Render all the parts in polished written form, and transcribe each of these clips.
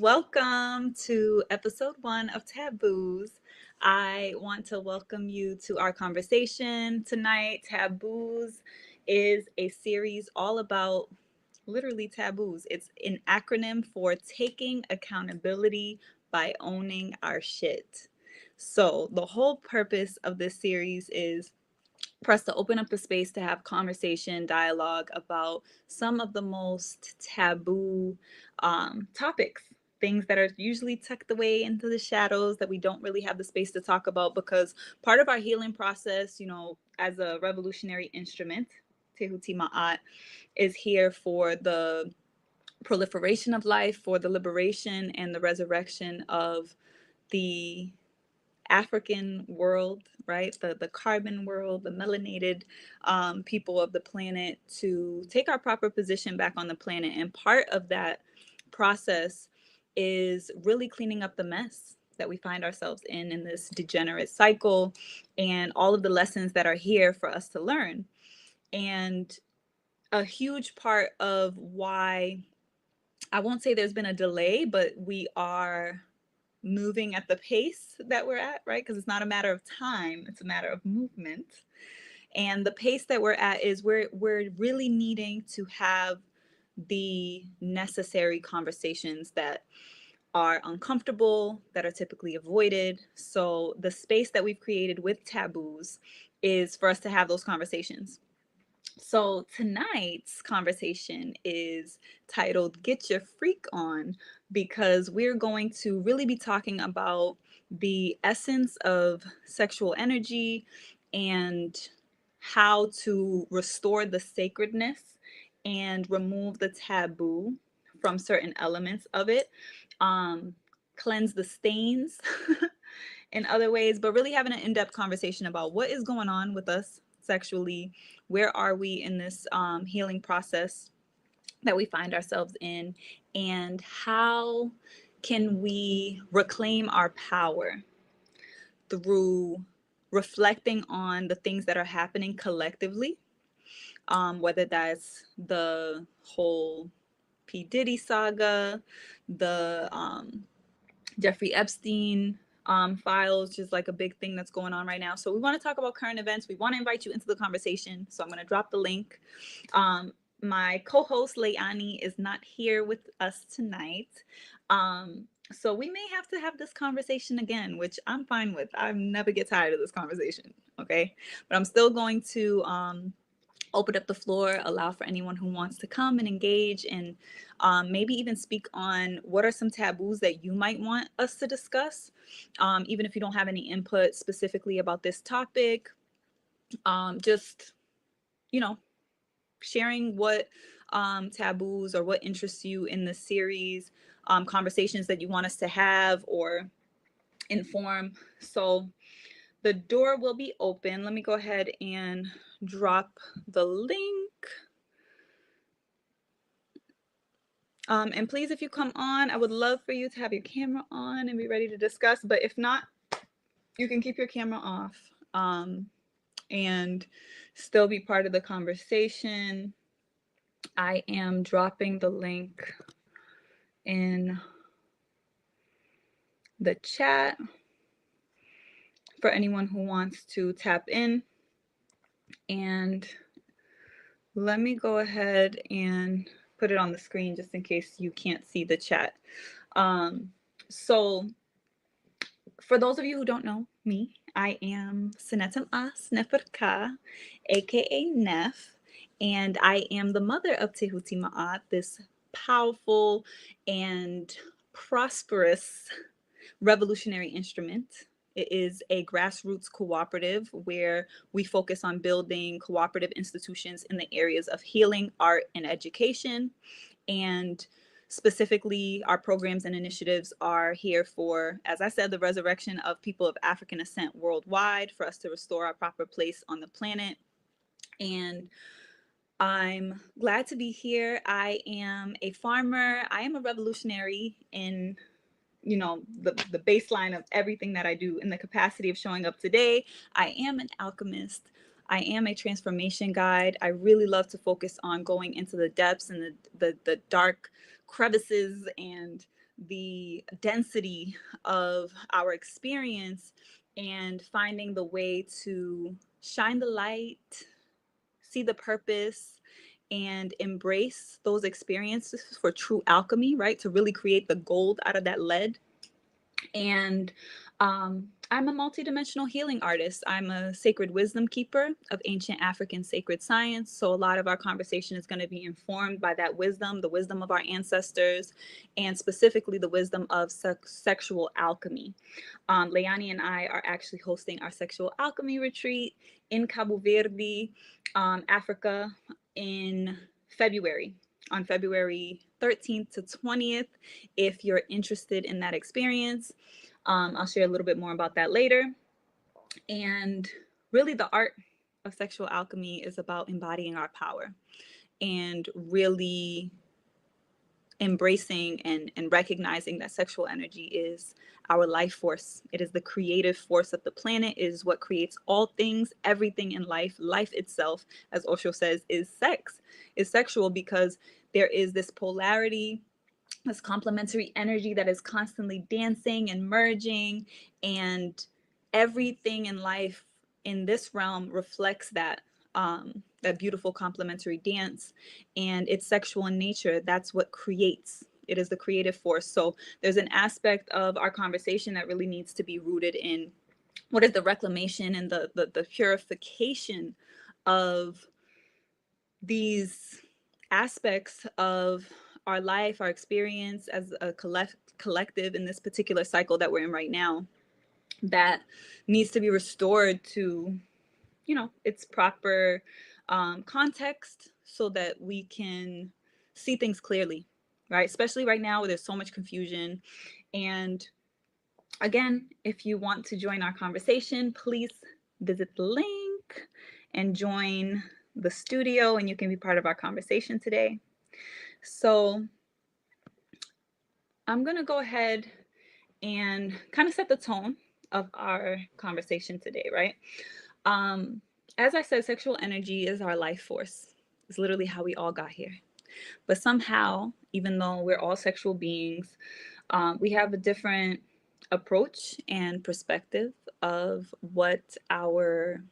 Welcome to episode 1 of Taboos. I want to welcome you to our conversation tonight. Taboos is a series all about literally taboos. It's an acronym for taking accountability by owning our shit. So, the whole purpose of this series is for us to open up the space to have conversation, dialogue about some of the most taboo topics, things that are usually tucked away into the shadows that we don't really have the space to talk about because part of our healing process, as a revolutionary instrument, Tehuti Ma'at, is here for the proliferation of life, for the liberation and the resurrection of the African world, right? The carbon world, the melanated people of the planet, to take our proper position back on the planet. And part of that process is really cleaning up the mess that we find ourselves in this degenerate cycle, and all of the lessons that are here for us to learn. And a huge part of why, I won't say there's been a delay, but we are moving at the pace that we're at, right? Because it's not a matter of time, it's a matter of movement. And the pace that we're at is we're really needing to have the necessary conversations that are uncomfortable, that are typically avoided. So the space that we've created with Taboos is for us to have those conversations. So tonight's conversation is titled Get Your Freak On, because we're going to really be talking about the essence of sexual energy and how to restore the sacredness and remove the taboo from certain elements of it, cleanse the stains in other ways, but really having an in-depth conversation about what is going on with us sexually. Where are we in this healing process that we find ourselves in, and how can we reclaim our power through reflecting on the things that are happening collectively, whether that's the whole P. Diddy saga, the Jeffrey Epstein files, just like a big thing that's going on right now. So we want to talk about current events. We want to invite you into the conversation. So I'm going to drop the link. My co-host Leilani is not here with us tonight. So we may have this conversation again, which I'm fine with. I never get tired of this conversation. Okay. But I'm still going to open up the floor, allow for anyone who wants to come and engage, and maybe even speak on what are some taboos that you might want us to discuss, even if you don't have any input specifically about this topic. Just, sharing what taboos or what interests you in the series, conversations that you want us to have or inform. So the door will be open. Let me go ahead and drop the link. And please, if you come on, I would love for you to have your camera on and be ready to discuss. But if not, you can keep your camera off and still be part of the conversation. I am dropping the link in the chat for anyone who wants to tap in. And let me go ahead and put it on the screen just in case you can't see the chat. So for those of you who don't know me, I am Sinetam As Neferka, aka Nef, and I am the mother of Tehuti Ma'at, this powerful and prosperous revolutionary instrument. It is a grassroots cooperative where we focus on building cooperative institutions in the areas of healing, art, and education. And specifically, our programs and initiatives are here for, as I said, the resurrection of people of African ascent worldwide, for us to restore our proper place on the planet. And I'm glad to be here. I am a farmer. I am a revolutionary in the baseline of everything that I do. In the capacity of showing up today, I am an alchemist. I am a transformation guide. I really love to focus on going into the depths and the dark crevices and the density of our experience and finding the way to shine the light, see the purpose, and embrace those experiences for true alchemy, right? To really create the gold out of that lead. And I'm a multidimensional healing artist. I'm a sacred wisdom keeper of ancient African sacred science. So a lot of our conversation is going to be informed by that wisdom, the wisdom of our ancestors, and specifically the wisdom of sexual alchemy. Leani and I are actually hosting our sexual alchemy retreat in Cabo Verde, Africa, in February, on February 13th to 20th. If you're interested in that experience, I'll share a little bit more about that later. And really, the art of sexual alchemy is about embodying our power and really embracing and recognizing that sexual energy is our life force. It is the creative force of the planet. It is what creates all things, everything in life. Life itself, as Osho says, is sex, is sexual, because there is this polarity, this complementary energy that is constantly dancing and merging, and everything in life in this realm reflects that that beautiful complementary dance, and it's sexual in nature. That's what creates. It is the creative force. So there's an aspect of our conversation that really needs to be rooted in what is the reclamation and the purification of these aspects of our life, our experience as a collective in this particular cycle that we're in right now, that needs to be restored to, you know, its proper context, so that we can see things clearly, right? Especially right now where there's so much confusion. And again, if you want to join our conversation, please visit the link and join the studio, and you can be part of our conversation today. So I'm going to go ahead and kind of set the tone of our conversation today, right? As I said, sexual energy is our life force. It's literally how we all got here. But somehow, even though we're all sexual beings, we have a different approach and perspective of what our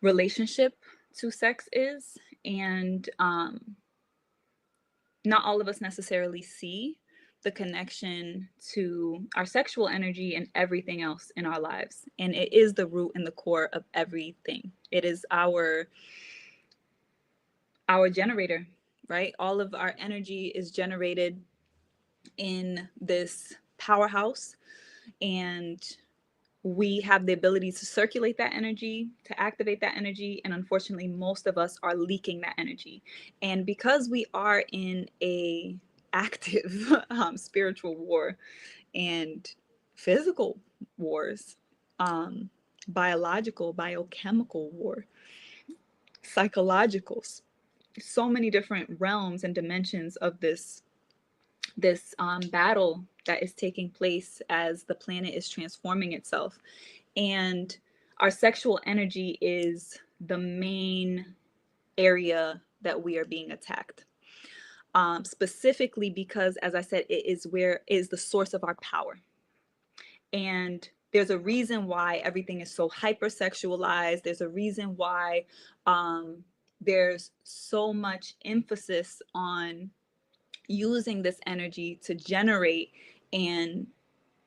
relationship to sex is. And not all of us necessarily see the connection to our sexual energy and everything else in our lives. And it is the root and the core of everything. It is our generator, right? All of our energy is generated in this powerhouse, and we have the ability to circulate that energy, to activate that energy, and unfortunately most of us are leaking that energy. And because we are in a active spiritual war and physical wars, biological, biochemical war, psychological, so many different realms and dimensions of this battle that is taking place as the planet is transforming itself. And our sexual energy is the main area that we are being attacked. Specifically because, as I said, it is the source of our power. And there's a reason why everything is so hypersexualized. There's a reason why there's so much emphasis on using this energy to generate and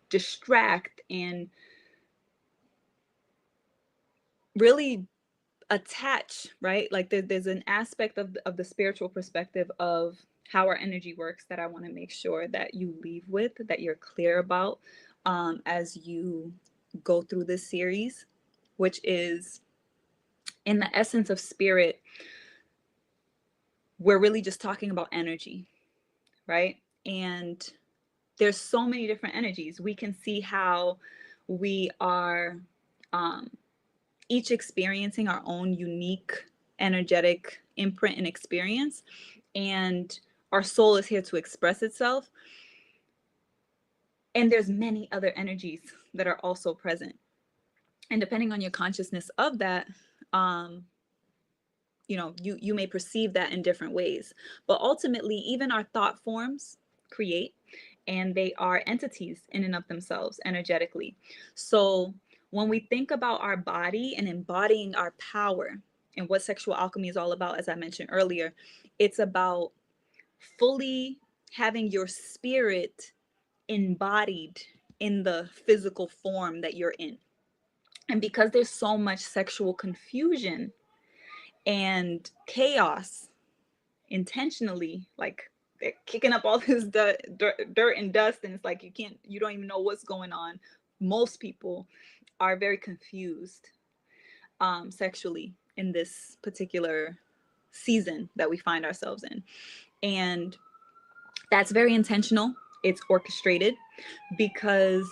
distract and really attach, right? Like there's an aspect of the spiritual perspective of how our energy works that I want to make sure that you leave with, that you're clear about as you go through this series, which is, in the essence of spirit, we're really just talking about energy, right? And there's so many different energies. We can see how we are each experiencing our own unique energetic imprint and experience, and our soul is here to express itself. And there's many other energies that are also present, and depending on your consciousness of that, you know, you may perceive that in different ways. But ultimately, even our thought forms create, and they are entities in and of themselves energetically. So when we think about our body and embodying our power, and what sexual alchemy is all about, as I mentioned earlier, it's about fully having your spirit embodied in the physical form that you're in. And because there's so much sexual confusion and chaos intentionally, like they're kicking up all this dirt and dust, and it's like you don't even know what's going on. Most people are very confused sexually in this particular season that we find ourselves in. And that's very intentional. It's orchestrated because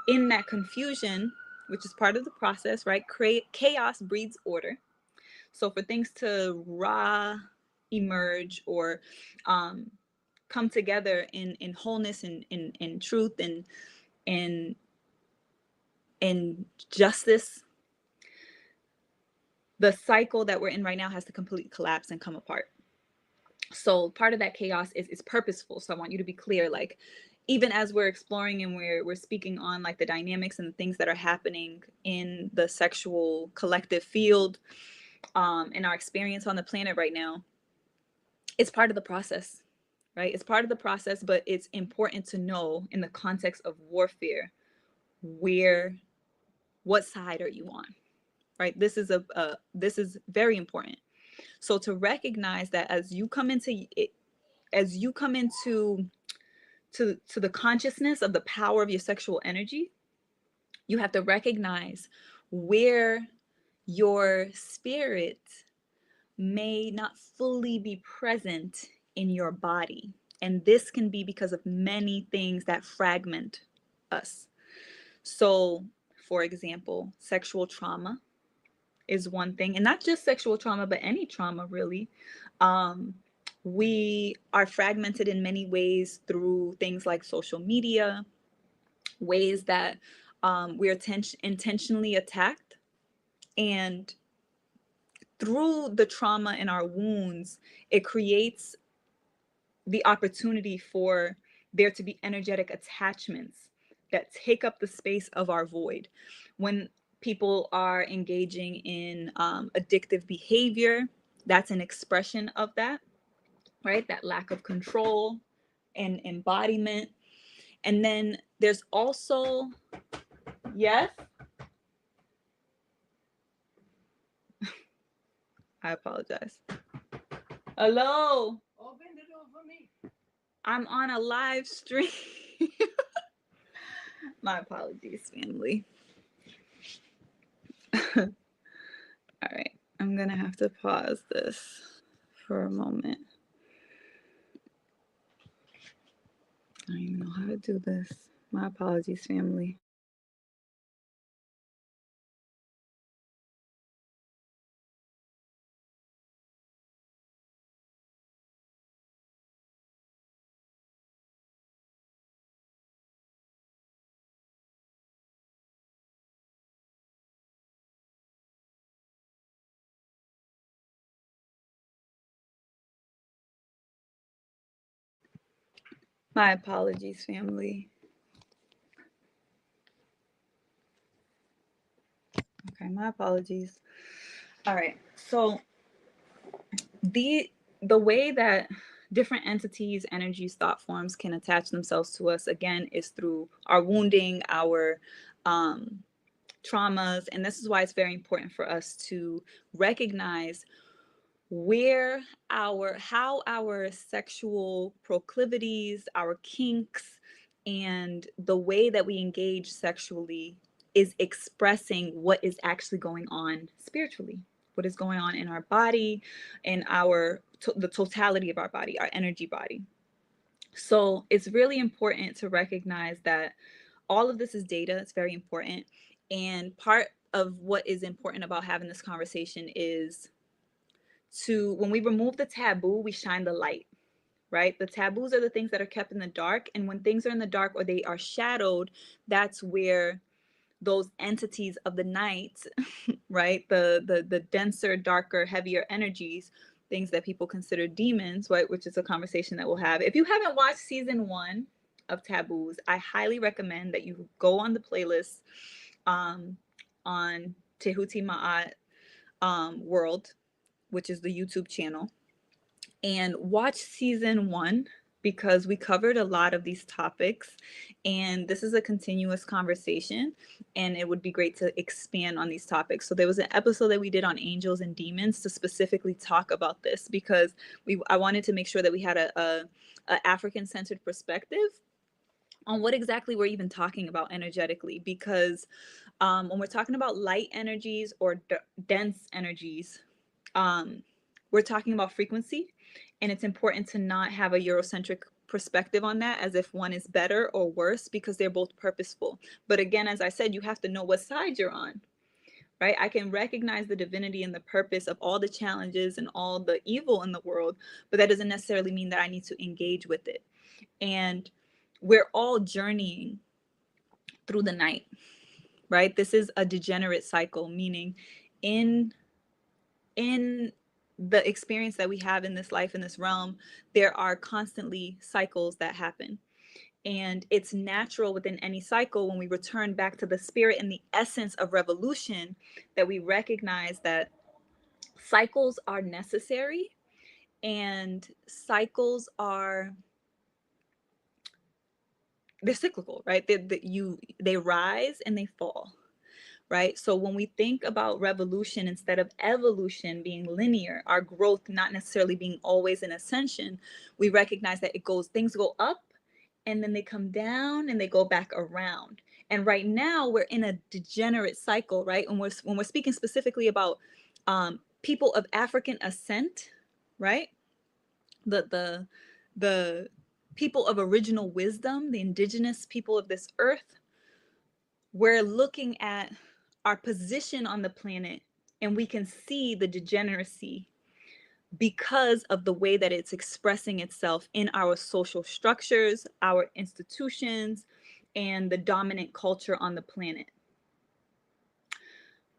in that confusion, which is part of the process, right? Chaos breeds order. So for things to emerge or come together in wholeness and in truth and in justice, the cycle that we're in right now has to completely collapse and come apart. So part of that chaos is purposeful. So I want you to be clear, like, even as we're exploring and we're speaking on like the dynamics and the things that are happening in the sexual collective field, in our experience on the planet right now, it's part of the process, right? It's part of the process, but it's important to know in the context of warfare, what side are you on, right? This is this is very important. So to recognize that as you come into it, as you come into to the consciousness of the power of your sexual energy, you have to recognize where your spirit may not fully be present in your body. And this can be because of many things that fragment us. So, for example, sexual trauma is one thing, and not just sexual trauma, but any trauma really. We are fragmented in many ways through things like social media, ways that we're intentionally attacked, and through the trauma and our wounds, it creates the opportunity for there to be energetic attachments that take up the space of our void. When people are engaging in addictive behavior, that's an expression of that, right? That lack of control and embodiment. And then there's also, yes, I apologize. Hello. Open the door for me. I'm on a live stream. My apologies, family. All right, I'm gonna have to pause this for a moment. I don't even know how to do this. My apologies, family. My apologies, family. Okay, my apologies. All right, so the way that different entities, energies, thought forms can attach themselves to us, again, is through our wounding, our traumas. And this is why it's very important for us to recognize how our sexual proclivities, our kinks, and the way that we engage sexually is expressing what is actually going on spiritually, what is going on in our body, in the totality of our body, our energy body. So it's really important to recognize that all of this is data. It's very important. And part of what is important about having this conversation is when we remove the taboo, we shine the light, right? The taboos are the things that are kept in the dark. And when things are in the dark or they are shadowed, that's where those entities of the night, right? The denser, darker, heavier energies things that people consider demons, right? Which is a conversation that we'll have. If you haven't watched season 1 of Taboos, I highly recommend that you go on the playlist on Tehuti Ma'at World, which is the YouTube channel, and watch season 1 because we covered a lot of these topics, and this is a continuous conversation, and it would be great to expand on these topics. So there was an episode that we did on angels and demons to specifically talk about this, because I wanted to make sure that we had a African-centered perspective on what exactly we're even talking about energetically, because when we're talking about light energies or dense energies, we're talking about frequency, and it's important to not have a Eurocentric perspective on that as if one is better or worse, because they're both purposeful. But again, as I said, you have to know what side you're on, right? I can recognize the divinity and the purpose of all the challenges and all the evil in the world, but that doesn't necessarily mean that I need to engage with it. And we're all journeying through the night, right? This is a degenerate cycle, meaning in the experience that we have in this life, in this realm, there are constantly cycles that happen. And it's natural within any cycle, when we return back to the spirit and the essence of revolution, that we recognize that cycles are necessary, and cycles are, they're cyclical, right? They rise and they fall, right? So when we think about revolution instead of evolution being linear, our growth not necessarily being always an ascension, we recognize that things go up and then they come down and they go back around. And right now we're in a degenerate cycle, right? When we're speaking specifically about people of African ascent, right? The people of original wisdom, the indigenous people of this earth, we're looking at our position on the planet, and we can see the degeneracy because of the way that it's expressing itself in our social structures, our institutions, and the dominant culture on the planet.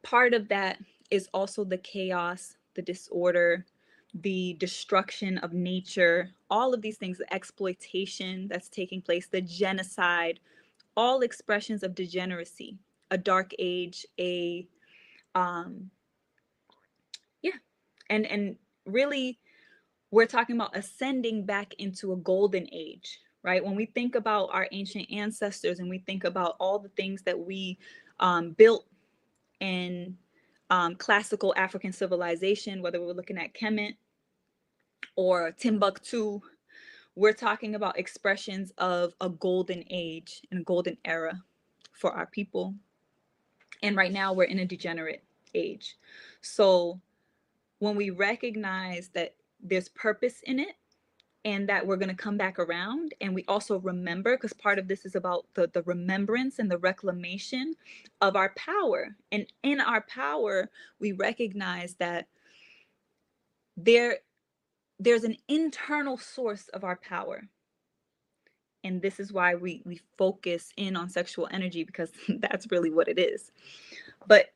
Part of that is also the chaos, the disorder, the destruction of nature, all of these things, the exploitation that's taking place, the genocide, all expressions of degeneracy, a dark age, yeah, and really we're talking about ascending back into a golden age, right? When we think about our ancient ancestors and we think about all the things that we built in classical African civilization, whether we're looking at Kemet or Timbuktu, we're talking about expressions of a golden age and a golden era for our people. And right now we're in a degenerate age. So when we recognize that there's purpose in it, and that we're going to come back around, and we also remember, because part of this is about the remembrance and the reclamation of our power. And in our power, we recognize that there's an internal source of our power. And this is why we focus in on sexual energy, because that's really what it is. But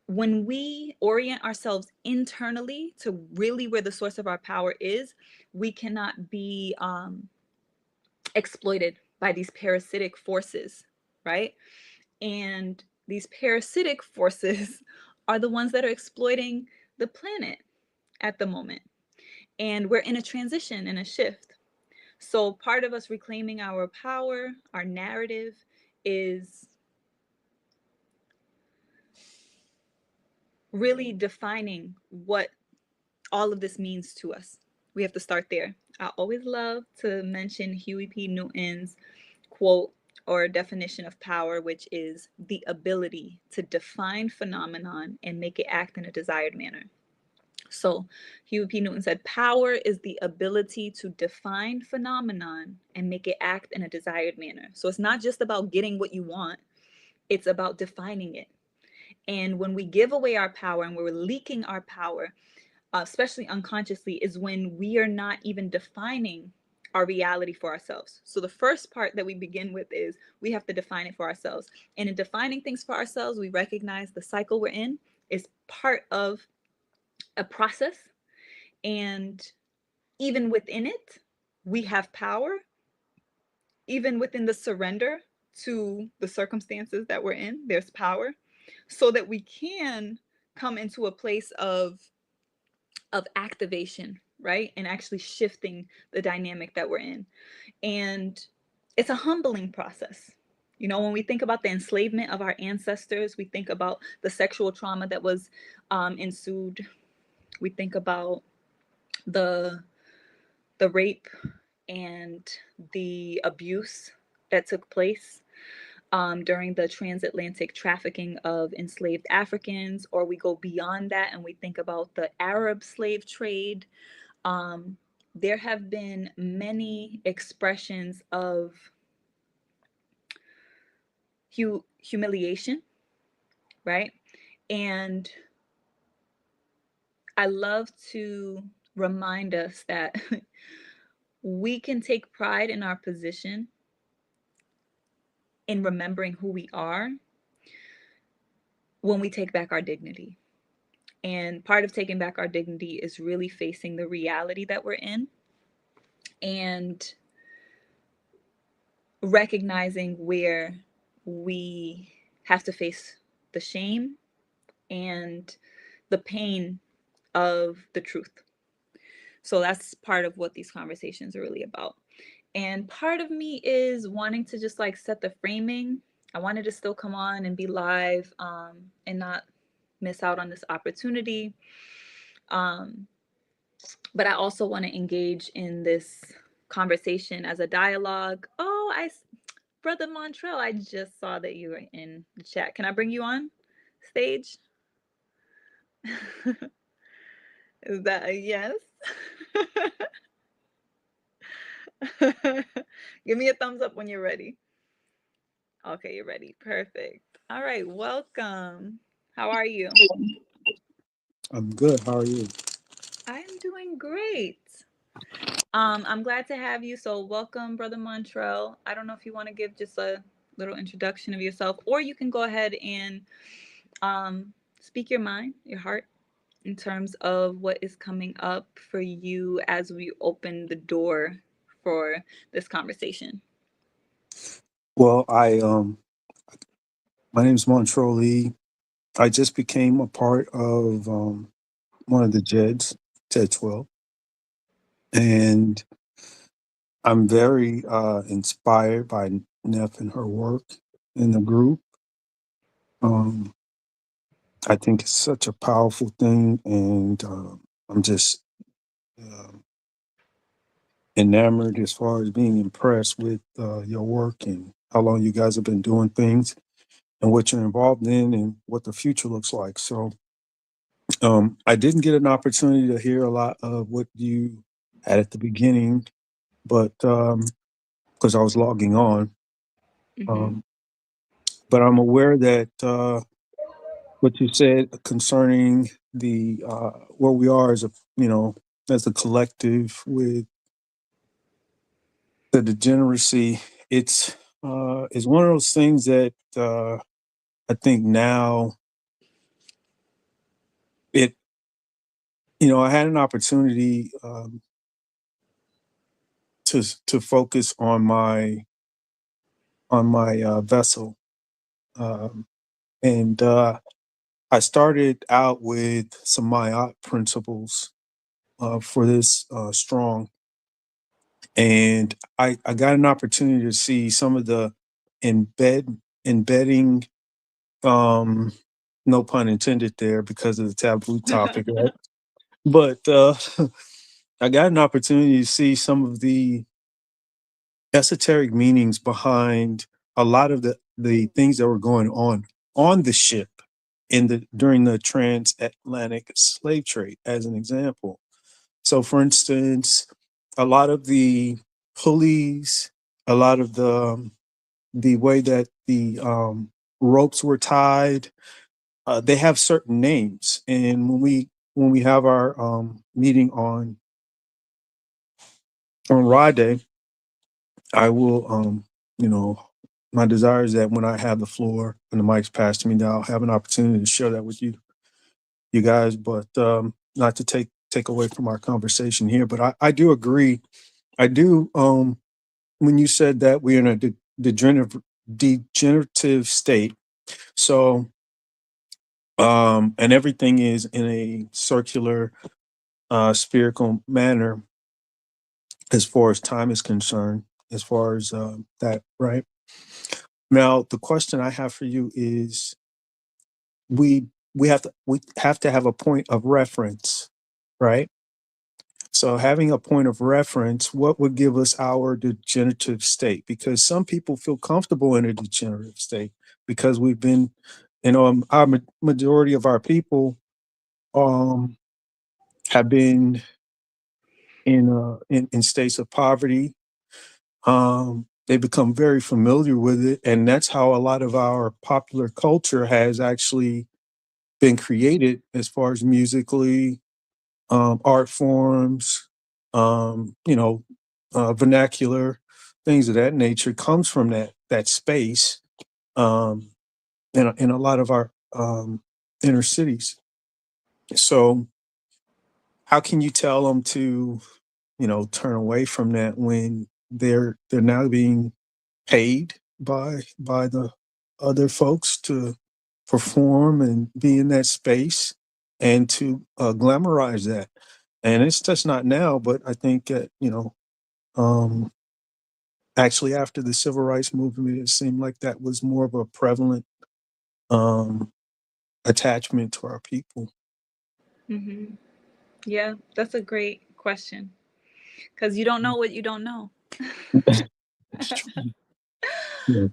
when we orient ourselves internally to really where the source of our power is, we cannot be exploited by these parasitic forces, right? And these parasitic forces are the ones that are exploiting the planet at the moment. And we're in a transition and a shift. So part of us reclaiming our power, our narrative, is really defining what all of this means to us. We have to start there. I always love to mention Huey P. Newton's quote or definition of power, which is the ability to define phenomenon and make it act in a desired manner. So Huey P. Newton said, power is the ability to define phenomenon and make it act in a desired manner. So it's not just about getting what you want, it's about defining it. And when we give away our power and we're leaking our power, especially unconsciously, is when we are not even defining our reality for ourselves. So the first part that we begin with is we have to define it for ourselves. And in defining things for ourselves, we recognize the cycle we're in is part of a process, And even within it, we have power, even within the surrender to the circumstances that we're in, there's power, so that we can come into a place of activation, right? And actually shifting the dynamic that we're in. And it's a humbling process. You know, when we think about the enslavement of our ancestors, we think about the sexual trauma that was ensued. We think about the rape and the abuse that took place during the transatlantic trafficking of enslaved Africans, or we go beyond that and we think about the Arab slave trade. Um, there have been many expressions of humiliation, right? And I love to remind us that we can take pride in our position, in remembering who we are, when we take back our dignity. And part of taking back our dignity is really facing the reality that we're in and recognizing where we have to face the shame and the pain of the truth. So that's part of what these conversations are really about. And part of me is wanting to just like set the framing. I wanted to still come on and be live and not miss out on this opportunity. Um, but I also want to engage in this conversation as a dialogue. Oh, Brother Montrell, I just saw that you were in the chat. Can I bring you on stage? Is that a yes? Give me a thumbs up when you're ready. Okay, you're ready. Perfect. All right, welcome. How are you? I'm good. How are you? I am doing great. I'm glad to have you. So, welcome, Brother Montrell. I don't know if you want to give just a little introduction of yourself, or you can go ahead and speak your mind, your heart, in terms of what is coming up for you as we open the door for this conversation. Well, my name is Montrell Lee. I just became a part of one of the JEDs, TED 12, and I'm very inspired by Neff and her work in the group. Um, I think it's such a powerful thing, and I'm just um enamored as far as being impressed with your work and how long you guys have been doing things and what you're involved in and what the future looks like. So I didn't get an opportunity to hear a lot of what you had at the beginning, but because I was logging on, Mm-hmm. um, but I'm aware that what you said concerning the where we are as a as a collective with the degeneracy, it's is one of those things that I think now it I had an opportunity to focus on my vessel, um, and I started out with some Ma'at principles for this strong, and I got an opportunity to see some of the embedding, um, no pun intended there because of the taboo topic, right? But I got an opportunity to see some of the esoteric meanings behind a lot of the things that were going on the ship in the during the transatlantic slave trade, as an example. So, for instance, a lot of the pulleys, a lot of the way that the ropes were tied, they have certain names. And when we have our meeting on Friday, I will you know my desire is that when I have the floor and the mic's passed to me, that I'll have an opportunity to share that with you guys, but not to take take away from our conversation here. But I do agree. I do. When you said that we're in a degenerative state, so and everything is in a circular, spherical manner as far as time is concerned. As far as that, right? Now, the question I have for you is we we have to have a point of reference, right? So having a point of reference, what would give us our degenerative state? Because some people feel comfortable in a degenerative state because we've been, our majority of our people um, have been in states of poverty. They become very familiar with it, and that's how a lot of our popular culture has actually been created, as far as musically, art forms, vernacular things of that nature comes from that space, um, in a lot of our inner cities. So, how can you tell them to, turn away from that when they're now being paid by the other folks to perform and be in that space and to glamorize that? And it's just not now, but I think that, um, actually after the civil rights movement, it seemed like that was more of a prevalent um, attachment to our people. Hmm. Yeah, that's a great question because you don't know what you don't know. That's true. Yeah.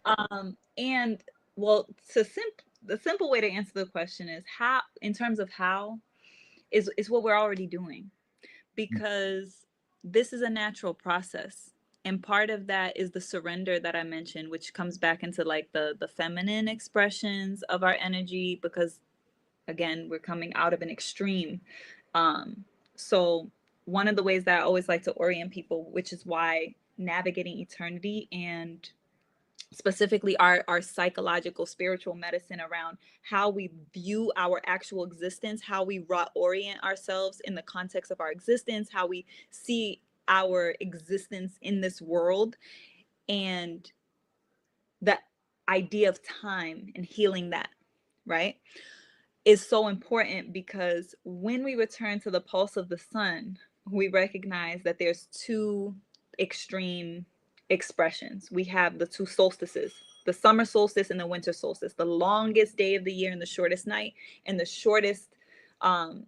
And well, the simple way to answer the question is how, in terms of how, is what we're already doing, because this is a natural process. And part of that is the surrender that I mentioned, which comes back into like the feminine expressions of our energy, because again, we're coming out of an extreme. So one of the ways that I always like to orient people, which is why navigating eternity and specifically our psychological spiritual medicine around how we view our actual existence, how we orient ourselves in the context of our existence, how we see our existence in this world, and the idea of time and healing that, right, is so important, because when we return to the pulse of the sun, we recognize that there's two extreme expressions. We have the two solstices, the summer solstice and the winter solstice, the longest day of the year and the shortest night, and um,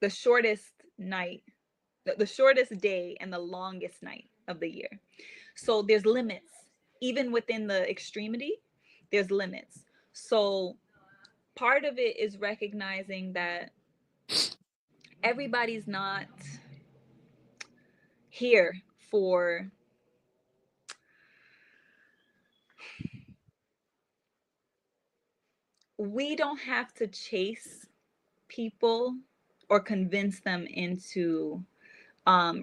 the shortest night, the shortest day and the longest night of the year. So there's limits, even within the extremity, there's limits. So part of it is recognizing that everybody's not here for, we don't have to chase people or convince them into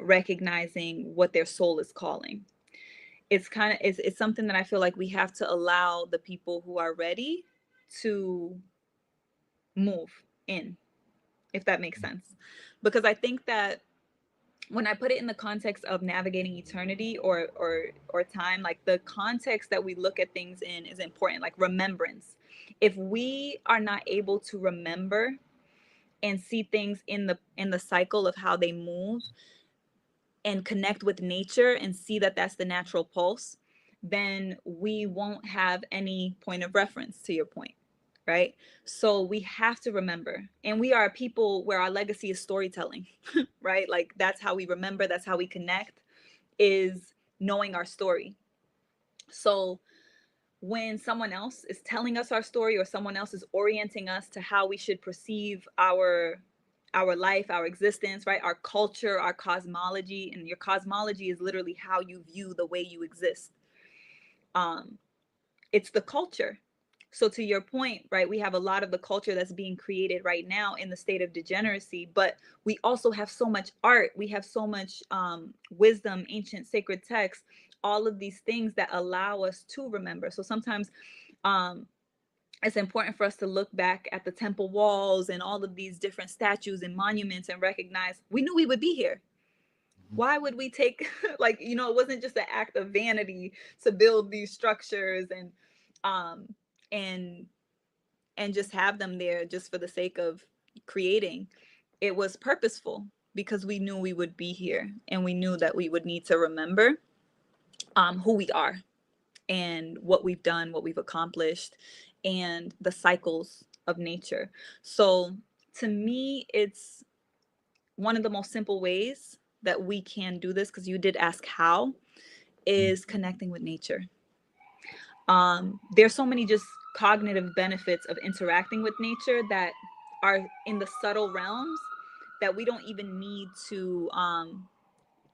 recognizing what their soul is calling. It's something that I feel like we have to allow the people who are ready to move in, if that makes sense. Because I think that when I put it in the context of navigating eternity or time, like the context that we look at things in is important, like remembrance. If we are not able to remember and see things in the cycle of how they move and connect with nature and see that that's the natural pulse, then we won't have any point of reference, to your point, right? So we have to remember. And we are a people where our legacy is storytelling, right? Like that's how we remember, that's how we connect, is knowing our story. So when someone else is telling us our story, or someone else is orienting us to how we should perceive our life, our existence, right, our culture, our cosmology, and your cosmology is literally how you view the way you exist. um it's the culture. So to your point, right, we have a lot of the culture that's being created right now in the state of degeneracy, but we also have so much art, we have so much wisdom, ancient sacred texts, all of these things that allow us to remember. So sometimes um it's important for us to look back at the temple walls and all of these different statues and monuments and recognize we knew we would be here. Why would we take like, it wasn't just an act of vanity to build these structures um and and just have them there just for the sake of creating. It was purposeful because we knew we would be here, and we knew that we would need to remember who we are and what we've done, what we've accomplished, and the cycles of nature. So to me, it's one of the most simple ways that we can do this, because you did ask how, is connecting with nature. There's so many just cognitive benefits of interacting with nature that are in the subtle realms that we don't even need to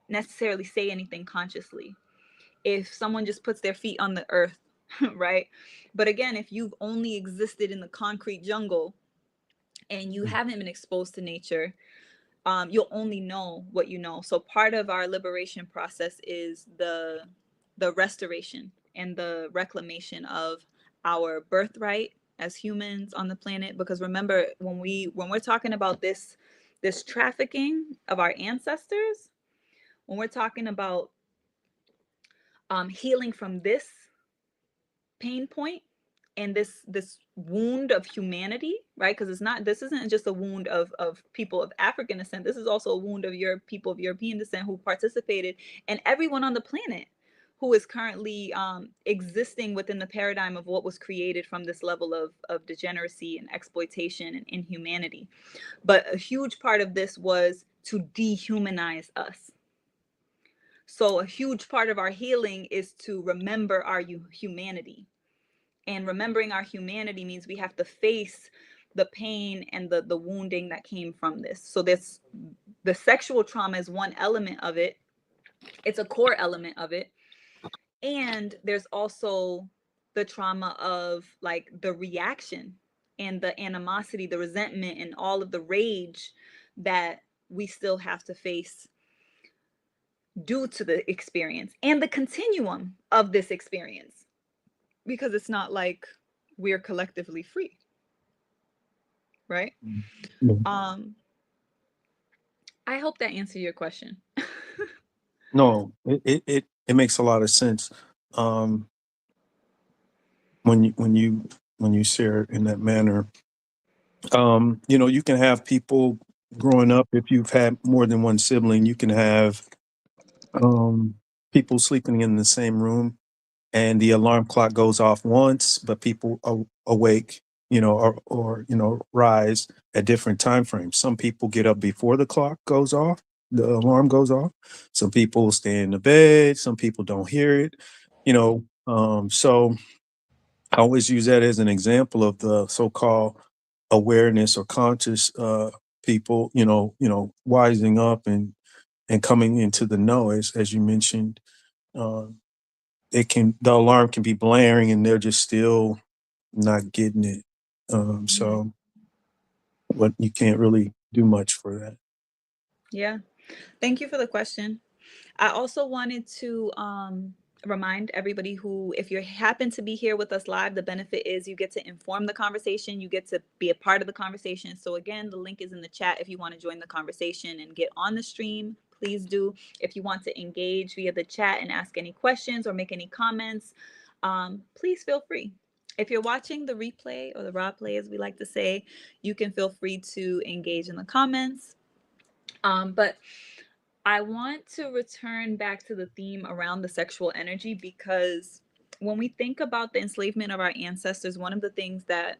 necessarily say anything consciously. If someone just puts their feet on the earth, right? But again, if you've only existed in the concrete jungle and you haven't been exposed to nature, you'll only know what you know. So part of our liberation process is the restoration and the reclamation of our birthright as humans on the planet. Because remember, when we're talking about this trafficking of our ancestors, when we're talking about healing from this pain point and this wound of humanity, right? Because this isn't just a wound of people of African descent. This is also a wound of people of European descent who participated, and everyone on the planet who is currently existing within the paradigm of what was created from this level of degeneracy and exploitation and inhumanity. But a huge part of this was to dehumanize us. So a huge part of our healing is to remember our humanity. And remembering our humanity means we have to face the pain and the wounding that came from this. So this the sexual trauma is one element of it. It's a core element of it. And there's also the trauma of like the reaction and the animosity, the resentment, and all of the rage that we still have to face due to the experience and the continuum of this experience, because it's not like we're collectively free, right? Mhm. um I hope that answered your question. No, it makes a lot of sense. Um, when you share it in that manner. You can have people growing up, if you've had more than one sibling, you can have um people sleeping in the same room, and the alarm clock goes off once, but people awake, or rise at different time frames. Some people get up before the clock goes off, the alarm goes off. Some people stay in the bed, some people don't hear it, so I always use that as an example of the so-called awareness or conscious people, wising up and coming into the know, as you mentioned. Um, the alarm can be blaring and they're just still not getting it. So what you can't really do much for that. Yeah, thank you for the question. I also wanted to remind everybody who, if you happen to be here with us live, the benefit is you get to inform the conversation, you get to be a part of the conversation. So again, the link is in the chat if you want to join the conversation and get on the stream. Please do. If you want to engage via the chat and ask any questions or make any comments, please feel free. If you're watching the replay, or the raw play as we like to say, you can feel free to engage in the comments. But I want to return back to the theme around the sexual energy, because when we think about the enslavement of our ancestors, one of the things that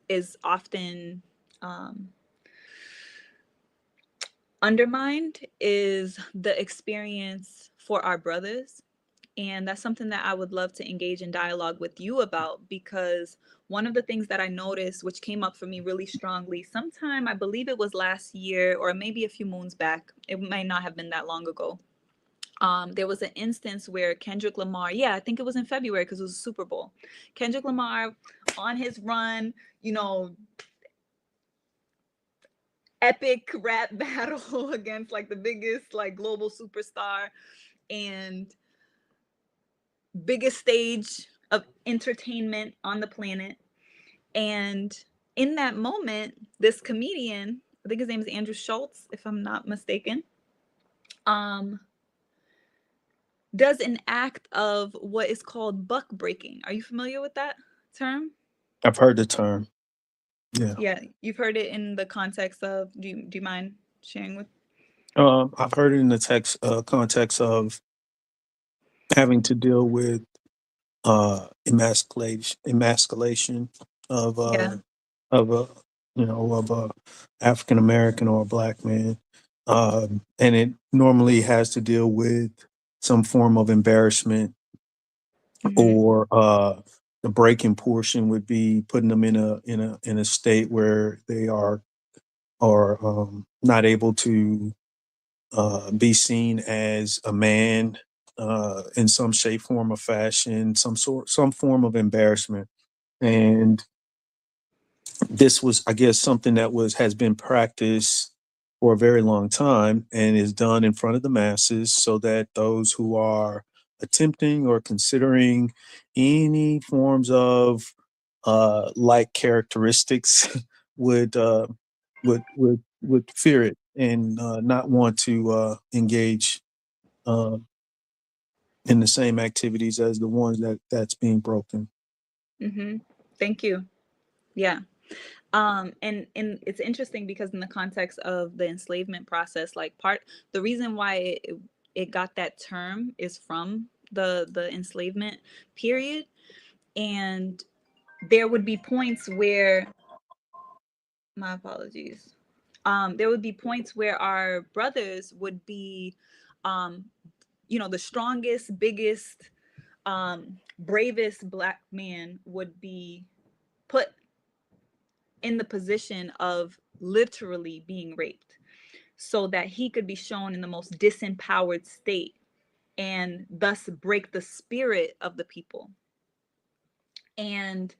is often um, undermined is the experience for our brothers. And that's something that I would love to engage in dialogue with you about, because one of the things that I noticed, which came up for me really strongly, sometime I believe it was last year or maybe a few moons back, it might not have been that long ago. There was an instance where Kendrick Lamar, yeah, I think it was in February because it was a Super Bowl. Kendrick Lamar on his run, epic rap battle against like the biggest like global superstar and biggest stage of entertainment on the planet. And in that moment, this comedian, I think his name is Andrew Schultz, if I'm not mistaken, um, does an act of what is called buck breaking. Are you familiar with that term? I've heard the term. Yeah. Yeah, you've heard it in the context of. Do you mind sharing with? I've heard it in the context of having to deal with emasculation of Yeah. of a of a African American or a black man, and it normally has to deal with some form of embarrassment, Mm-hmm. or the breaking portion would be putting them in a state where they are not able to be seen as a man in some shape, form, or fashion, some form of embarrassment. And this was, I guess, something that has been practiced for a very long time and is done in front of the masses, so that those who are attempting or considering any forms of like characteristics would would fear it and not want to engage uh, in the same activities as the ones that's being broken. Mm-hmm. Thank you. Yeah. And it's interesting because in the context of the enslavement process, like the reason why it got that term is from the enslavement period. And there would be points where, my apologies, there would be points where our brothers would be, um the strongest, biggest, bravest black man would be put in the position of literally being raped so that he could be shown in the most disempowered state and thus break the spirit of the people. And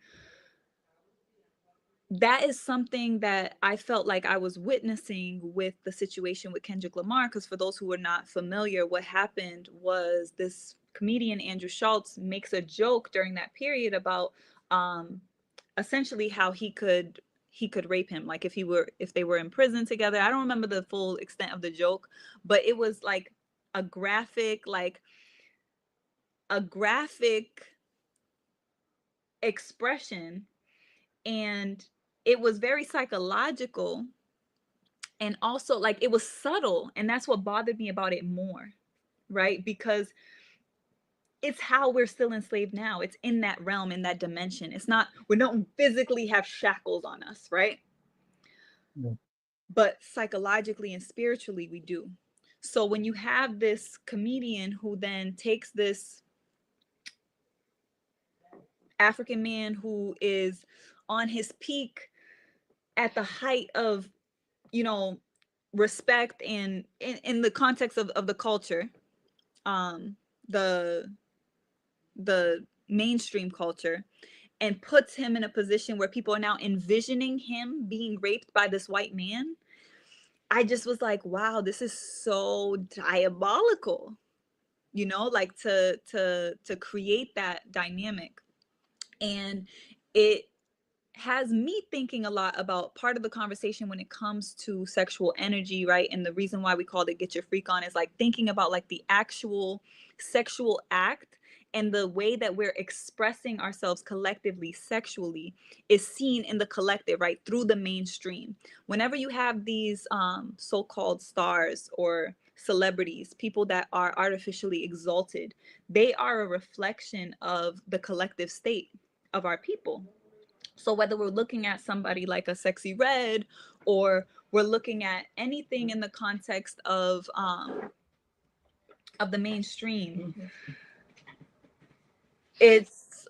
that is something that I felt like I was witnessing with the situation with Kendrick Lamar. Because for those who are not familiar, what happened was this comedian, Andrew Schultz, makes a joke during that period about um, essentially how he could rape him, like if they were in prison together. I don't remember the full extent of the joke, but it was like a graphic like a graphic expression, and it was very psychological, and also like it was subtle, and that's what bothered me about it more, right? Because it's how we're still enslaved now. It's in that realm, in that dimension. It's not, we don't physically have shackles on us, right? Yeah. But psychologically and spiritually we do. So when you have this comedian who then takes this African man who is on his peak, at the height of, you know respect, and in the context of the culture, um the the mainstream culture, and puts him in a position where people are now envisioning him being raped by this white man. I just was like, wow, this is so diabolical, like to create that dynamic. And it has me thinking a lot about part of the conversation when it comes to sexual energy, right? And the reason why we called it Get Your Freak On is like thinking about like the actual sexual act, and the way that we're expressing ourselves collectively sexually is seen in the collective, right? Through the mainstream. Whenever you have these so-called stars or celebrities, people that are artificially exalted, they are a reflection of the collective state of our people. So whether we're looking at somebody like a Sexy Red, or we're looking at anything in the context of the mainstream, it's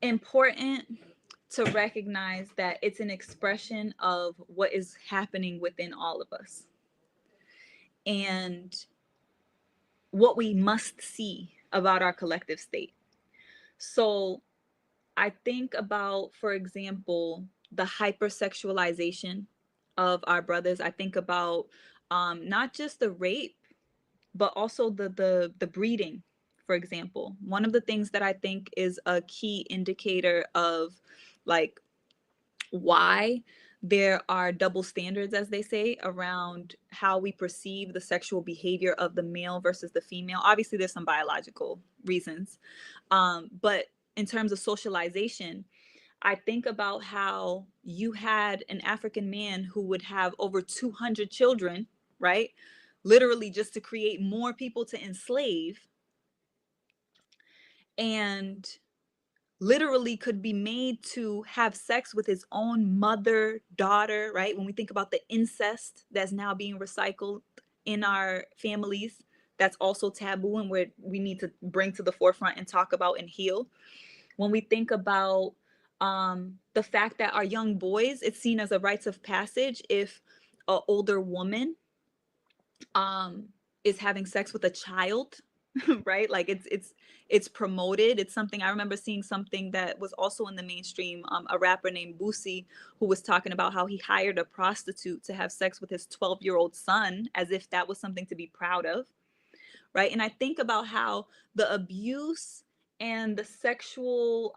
important to recognize that it's an expression of what is happening within all of us, and what we must see about our collective state. So I think about, for example, the hypersexualization of our brothers. I think about not just the rape, but also the breeding. For example, one of the things that I think is a key indicator of like why there are double standards, as they say, around how we perceive the sexual behavior of the male versus the female. Obviously, there's some biological reasons, but in terms of socialization, I think about how you had an African man who would have over 200 children, right? Literally just to create more people to enslave, and literally could be made to have sex with his own mother, daughter, right? When we think about the incest that's now being recycled in our families, that's also taboo and where we need to bring to the forefront and talk about and heal. When we think about the fact that our young boys, it's seen as a rites of passage if an older woman um, is having sex with a child, right? Like it's promoted. It's something I remember seeing something that was also in the mainstream. A rapper named Boosie who was talking about how he hired a prostitute to have sex with his 12-year-old son, as if that was something to be proud of, right? And I think about how the abuse and the sexual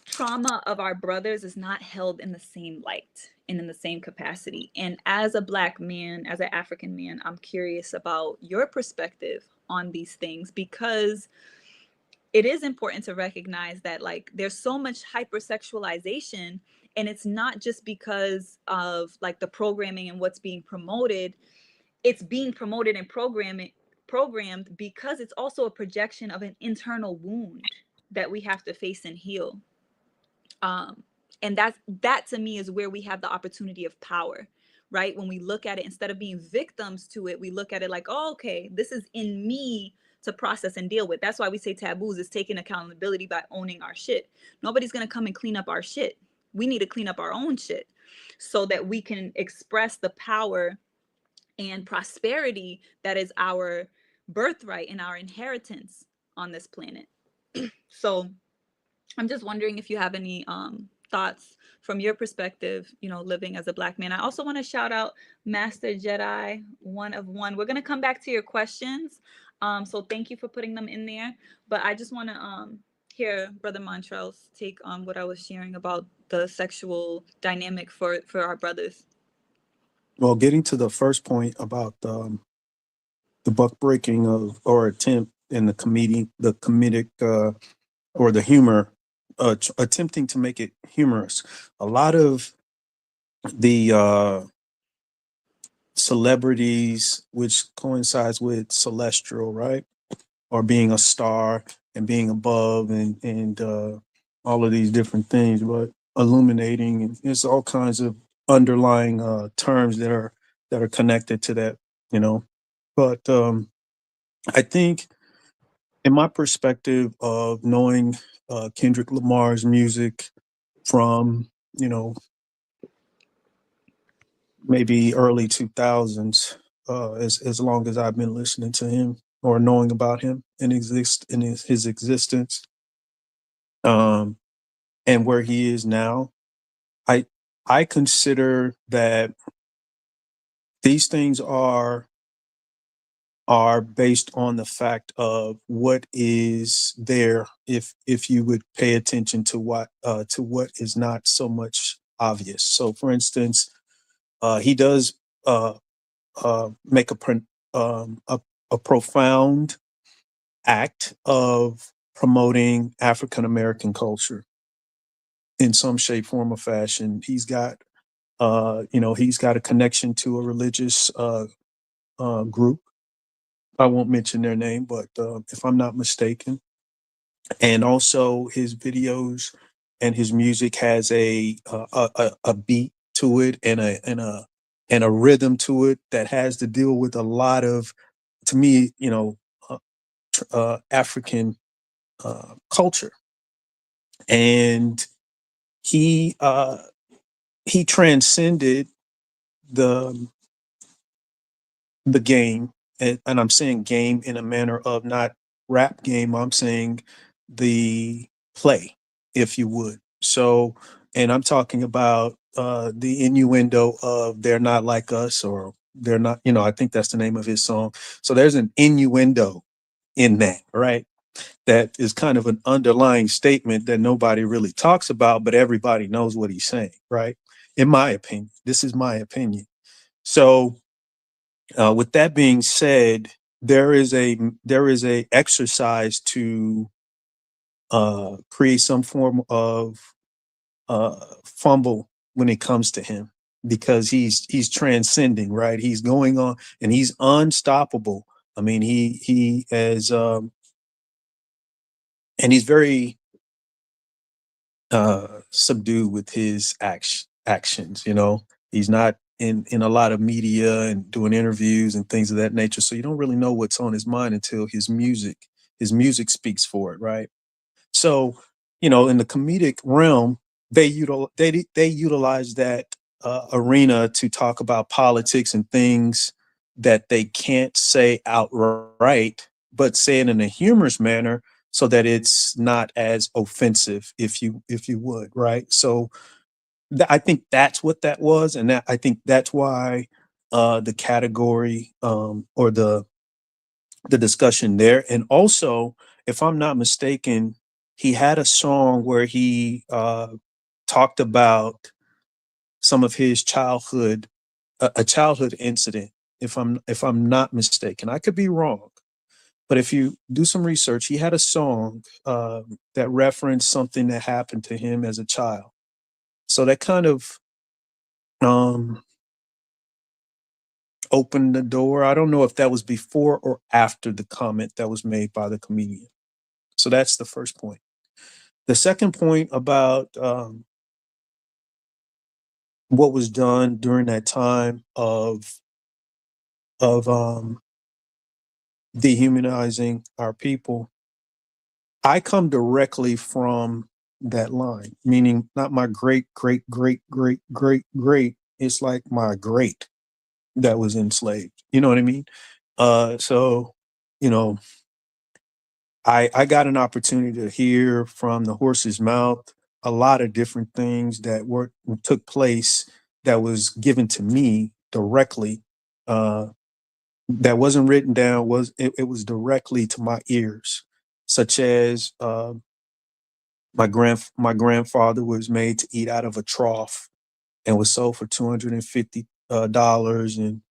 trauma of our brothers is not held in the same light and in the same capacity. And as a Black man, as an African man, I'm curious about your perspective on these things, because it is important to recognize that like there's so much hypersexualization, and it's not just because of like the programming and what's being promoted. It's being promoted and programmed because it's also a projection of an internal wound that we have to face and heal. um and that to me is where we have the opportunity of power, right? When we look at it, instead of being victims to it, we look at it like, oh, okay, this is in me to process and deal with. That's why we say taboos is taking accountability by owning our shit. Nobody's going to come and clean up our shit. We need to clean up our own shit so that we can express the power and prosperity that is our birthright and our inheritance on this planet. So I'm just wondering if you have any thoughts from your perspective, living as a Black man. I also want to shout out Master Jedi, one of one. We're gonna come back to your questions, so thank you for putting them in there. But I just want to hear Brother Montrell's take on what I was sharing about the sexual dynamic for our brothers. Well, getting to the first point about the buck breaking of or attempt in the comedic or the humor, attempting to make it humorous. A lot of the celebrities, which coincides with celestial, right, or being a star and being above and all of these different things, but illuminating, and there's all kinds of underlying terms that are connected to that, you know. But I think, in my perspective of knowing Kendrick Lamar's music from, you know, maybe early 2000s, as long as I've been listening to him or knowing about him and his existence, um, and where he is now, I I consider that these things are based on the fact of what is there, if you would pay attention to what is not so much obvious. So for instance, he does make a profound act of promoting African American culture in some shape, form, or fashion. He's got a connection to a religious group. I won't mention their name, but if I'm not mistaken, and also his videos and his music has a beat to it and a rhythm to it that has to deal with a lot of, to me, uh, African culture. And he he transcended the the game, and I'm saying game in a manner of not rap game. I'm saying the play, if you would. So, and I'm talking about the innuendo of "they're not like us" or "they're not." I think that's the name of his song. So there's an innuendo in that, right? that is kind of an underlying statement that nobody really talks about, but everybody knows what he's saying, right? In my opinion, this is my opinion. So, with that being said, there is a exercise to create some form of fumble when it comes to him, because he's transcending, right? He's going on and he's unstoppable. I mean, he has and he's very subdued with his actions. He's not in a lot of media and doing interviews and things of that nature, so you don't really know what's on his mind until his music speaks for it, right? So, in the comedic realm, they utilize that arena to talk about politics and things that they can't say outright, but say it in a humorous manner so that it's not as offensive, if you would, right? So, I think that's what that was, and I think that's why the category, or the discussion there. And also, if I'm not mistaken, he had a song where he talked about some of his childhood, a childhood incident. If I'm not mistaken, I could be wrong, but if you do some research, he had a song that referenced something that happened to him as a child. So that kind of um, opened the door. I don't know if that was before or after the comment that was made by the comedian. So that's the first point. The second point about what was done during that time of dehumanizing our people, I come directly from that line, meaning not my great great great great great great. It's like my great that was enslaved. You know what I mean? So, you know, I got an opportunity to hear from the horse's mouth a lot of different things that were took place, that was given to me directly, uh, that wasn't written down, it was directly to my ears, such as my grandfather was made to eat out of a trough and was sold for $250 dollars, and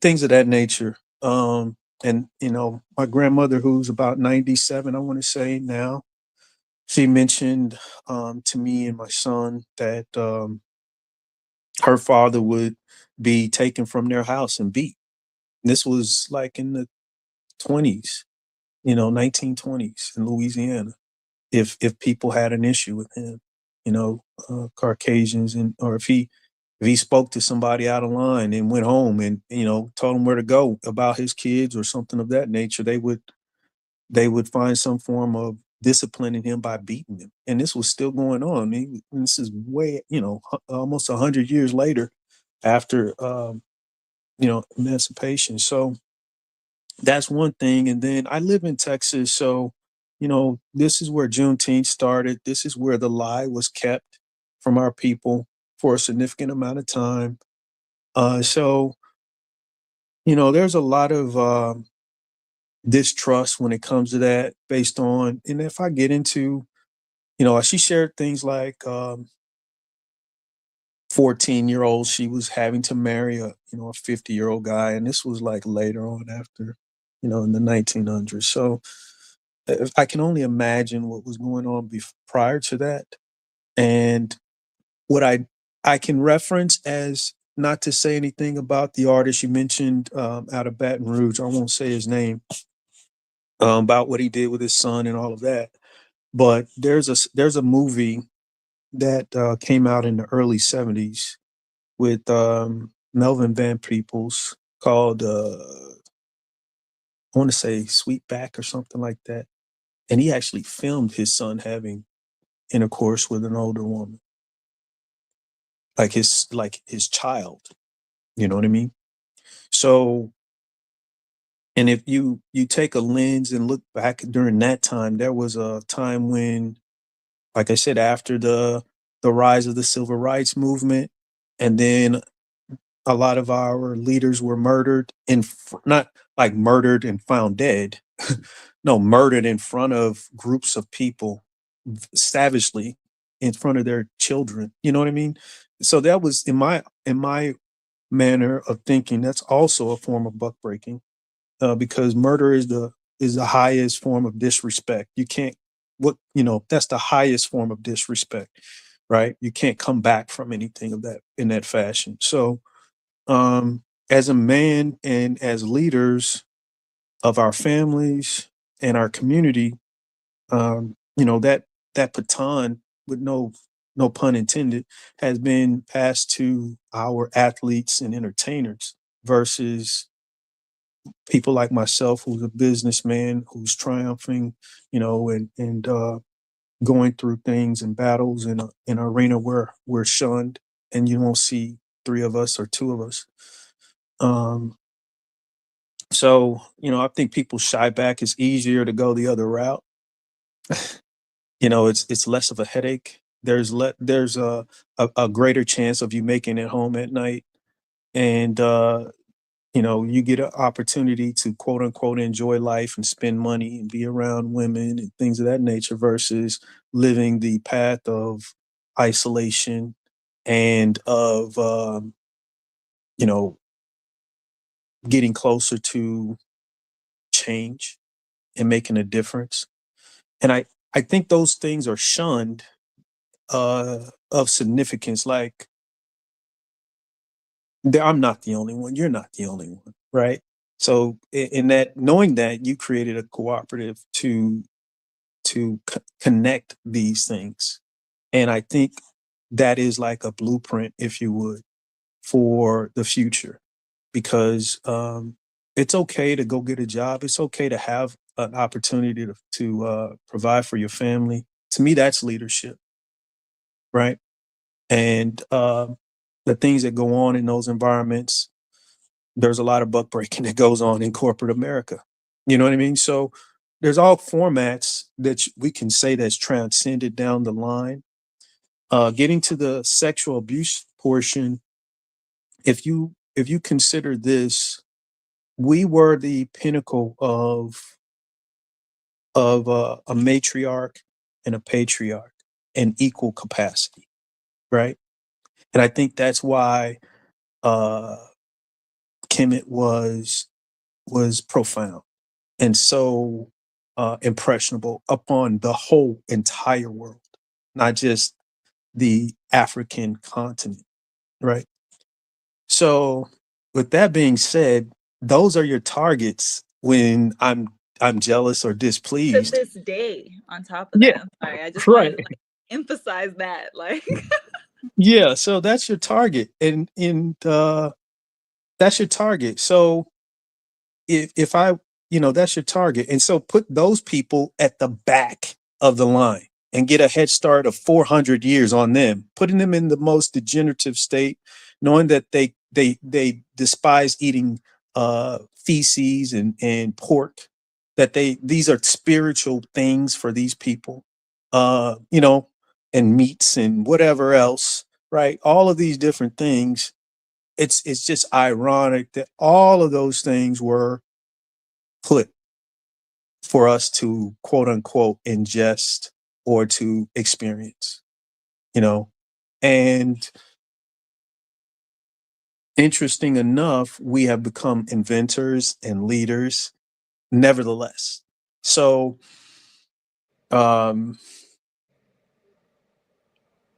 things of that nature. And my grandmother, who's about 97, I want to say now, she mentioned to me and my son that her father would be taken from their house and beat. This was like in the 20s, 1920s in Louisiana. If people had an issue with him, Caucasians, and or if he spoke to somebody out of line and went home and told him where to go about his kids or something of that nature, they would find some form of disciplining him by beating him. And this was still going on. I mean, this is way, almost 100 years later after, emancipation. So that's one thing. And then I live in Texas. So, this is where Juneteenth started. This is where the lie was kept from our people for a significant amount of time. So, there's a lot of distrust when it comes to that, based on, and if I get into, she shared things like 14-year-old, she was having to marry a 50-year-old guy. And this was like later on, after, in the 1900s. So if I can only imagine what was going on prior to that. And what I can reference, as not to say anything about the artist you mentioned, out of Baton Rouge, I won't say his name, about what he did with his son and all of that. But there's a movie that came out in the early '70s with Melvin Van Peebles, called I want to say Sweetback or something like that. And he actually filmed his son having intercourse with an older woman, like his child. You know what I mean? So, and if you take a lens and look back during that time, there was a time when, like I said, after the rise of the civil rights movement, and then a lot of our leaders were murdered, and not like murdered and found dead, no, murdered in front of groups of people savagely in front of their children. You know what I mean? So that was in my manner of thinking. That's also a form of buck breaking, because murder is the highest form of disrespect. You can't that's the highest form of disrespect, right? You can't come back from anything of that in that fashion. So, as a man and as leaders of our families and our community, that baton, with no pun intended, has been passed to our athletes and entertainers versus people like myself, who's a businessman, who's triumphing, and going through things and battles in an arena where we're shunned, and you won't see three of us or two of us. Um, so I think people shy back. It's easier to go the other route. It's less of a headache. There's a greater chance of you making it home at night, and you get an opportunity to quote unquote enjoy life and spend money and be around women and things of that nature versus living the path of isolation and of you know getting closer to change and making a difference. And I think those things are shunned, of significance. Like, I'm not the only one. You're not the only one, right? So, in that, knowing that you created a cooperative to connect these things, and I think that is like a blueprint, if you would, for the future, because it's okay to go get a job. It's okay to have an opportunity to provide for your family. To me, that's leadership, right? And the things that go on in those environments, there's a lot of buck breaking that goes on in corporate America. You know what I mean? So there's all formats that we can say that's transcended down the line. Getting to the sexual abuse portion, if you consider this, we were the pinnacle of a matriarch and a patriarch in equal capacity, right? And I think that's why uh, Kemet was profound and so impressionable upon the whole entire world, not just the African continent, right? So, with that being said, those are your targets when I'm jealous or To displeased. this day, on top of Yeah, that, I'm sorry, I just wanted right. to like emphasize that. Like, Yeah, so that's your target, and that's your target. So if I, that's your target. And so put those people at the back of the line and get a head start of 400 years on them, putting them in the most degenerative state, knowing that they despise eating feces and pork, that these are spiritual things for these people, uh, you know, and meats and whatever else, right? All of these different things. It's just ironic that all of those things were put for us to quote unquote ingest or to experience, you know. And interesting enough, we have become inventors and leaders nevertheless. So um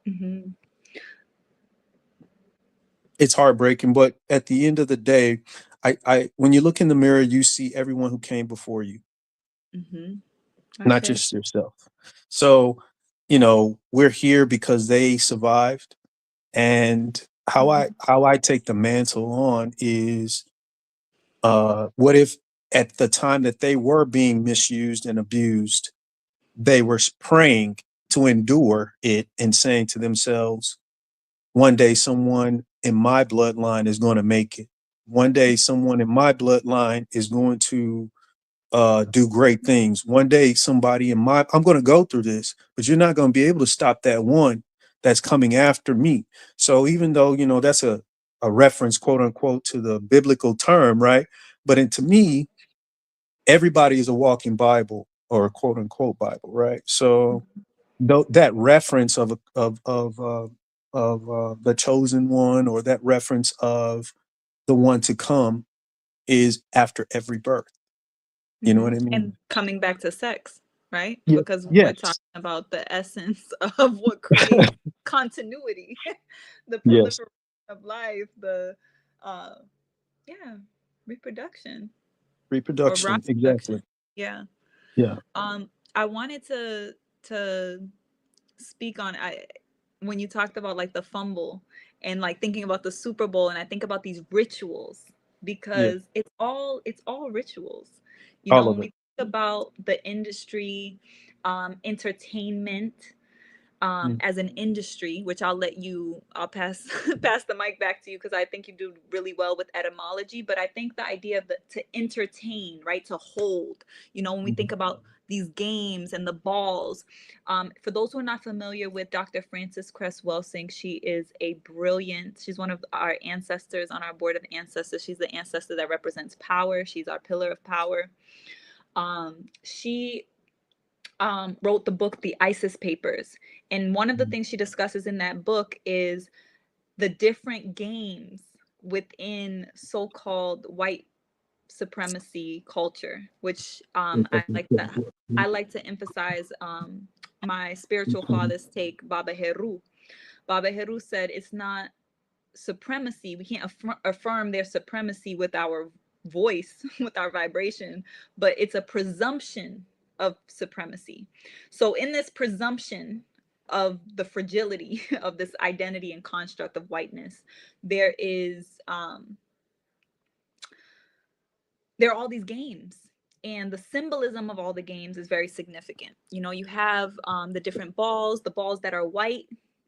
hmm it's heartbreaking, but at the end of the day, I when you look in the mirror, you see everyone who came before you, hmm not okay. just yourself. So, we're here because they survived. And hmm how I take the mantle on is, what if at the time that they were being misused and abused, they were praying to endure it and saying to themselves, one day someone in my bloodline is going to make it. One day someone in my bloodline is going to do great things. One day, I'm going to go through this, but you're not going to be able to stop that one that's coming after me. So even though, that's a reference, quote unquote, to the biblical term, right? But to me, everybody is a walking Bible or a quote unquote Bible, right? So that reference of the chosen one, or that reference of the one to come, is after every birth. You know what I And mean? coming back to sex, right? Yeah. Because we're talking Yes. about the essence of what creates continuity, the Yes. proliferation of life, the uh yeah, reproduction or Reproduction. reproduction. Exactly. Yeah. Yeah. I wanted to speak on I when you talked about like the fumble and like thinking about the Super Bowl, and I think about these rituals Yeah. because it's all rituals. You know, All when of we it. think about the industry, entertainment, Mm. as an industry, which I'll pass pass the mic back to you because I think you do really well with etymology. But I think the idea of to entertain, right, to hold, you know, when we think Mhm. about these games and the balls. For those who are not familiar with Dr. Frances Cress Welsing, she's one of our ancestors on our board of ancestors. She's the ancestor that represents power. She's our pillar of power. She wrote the book The ISIS Papers. And one of the Mhm. things she discusses in that book is the different games within so called white supremacy culture, which I like to emphasize my spiritual father's take, Baba Heru. Baba Heru said it's not supremacy. We can't affirm their supremacy with our voice, with our vibration, but it's a presumption of supremacy. So, in this presumption of the fragility of this identity and construct of whiteness, there is there are all these games, and the symbolism of all the games is very significant. You know, you have the different balls, the balls that are white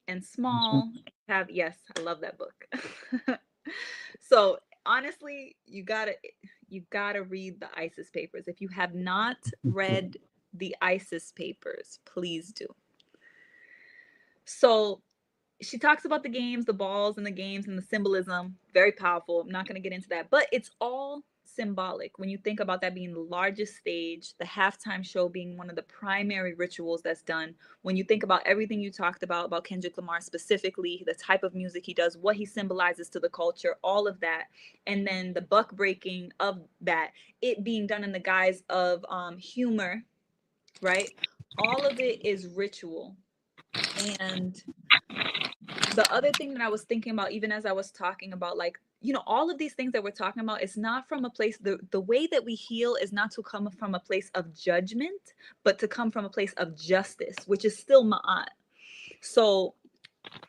and small. Have Yes, I love that book. So honestly, you gotta read the ISIS papers. If you have not read the ISIS papers, please do. So she talks about the games, the balls and the games and the symbolism. Very powerful. I'm not going to get into that, but it's all symbolic. When you think about that being the largest stage, the halftime show being one of the primary rituals that's done, when you think about everything you talked about Kendrick Lamar specifically, the type of music he does, what he symbolizes to the culture, all of that, and then the buck breaking of that, it being done in the guise of humor, right? All of it is ritual. And the other thing that I was thinking about, even as I was talking about, like, you know, all of these things that we're talking about, it's not from a place, the way that we heal is not to come from a place of judgment, but to come from a place of justice, which is still Ma'at. So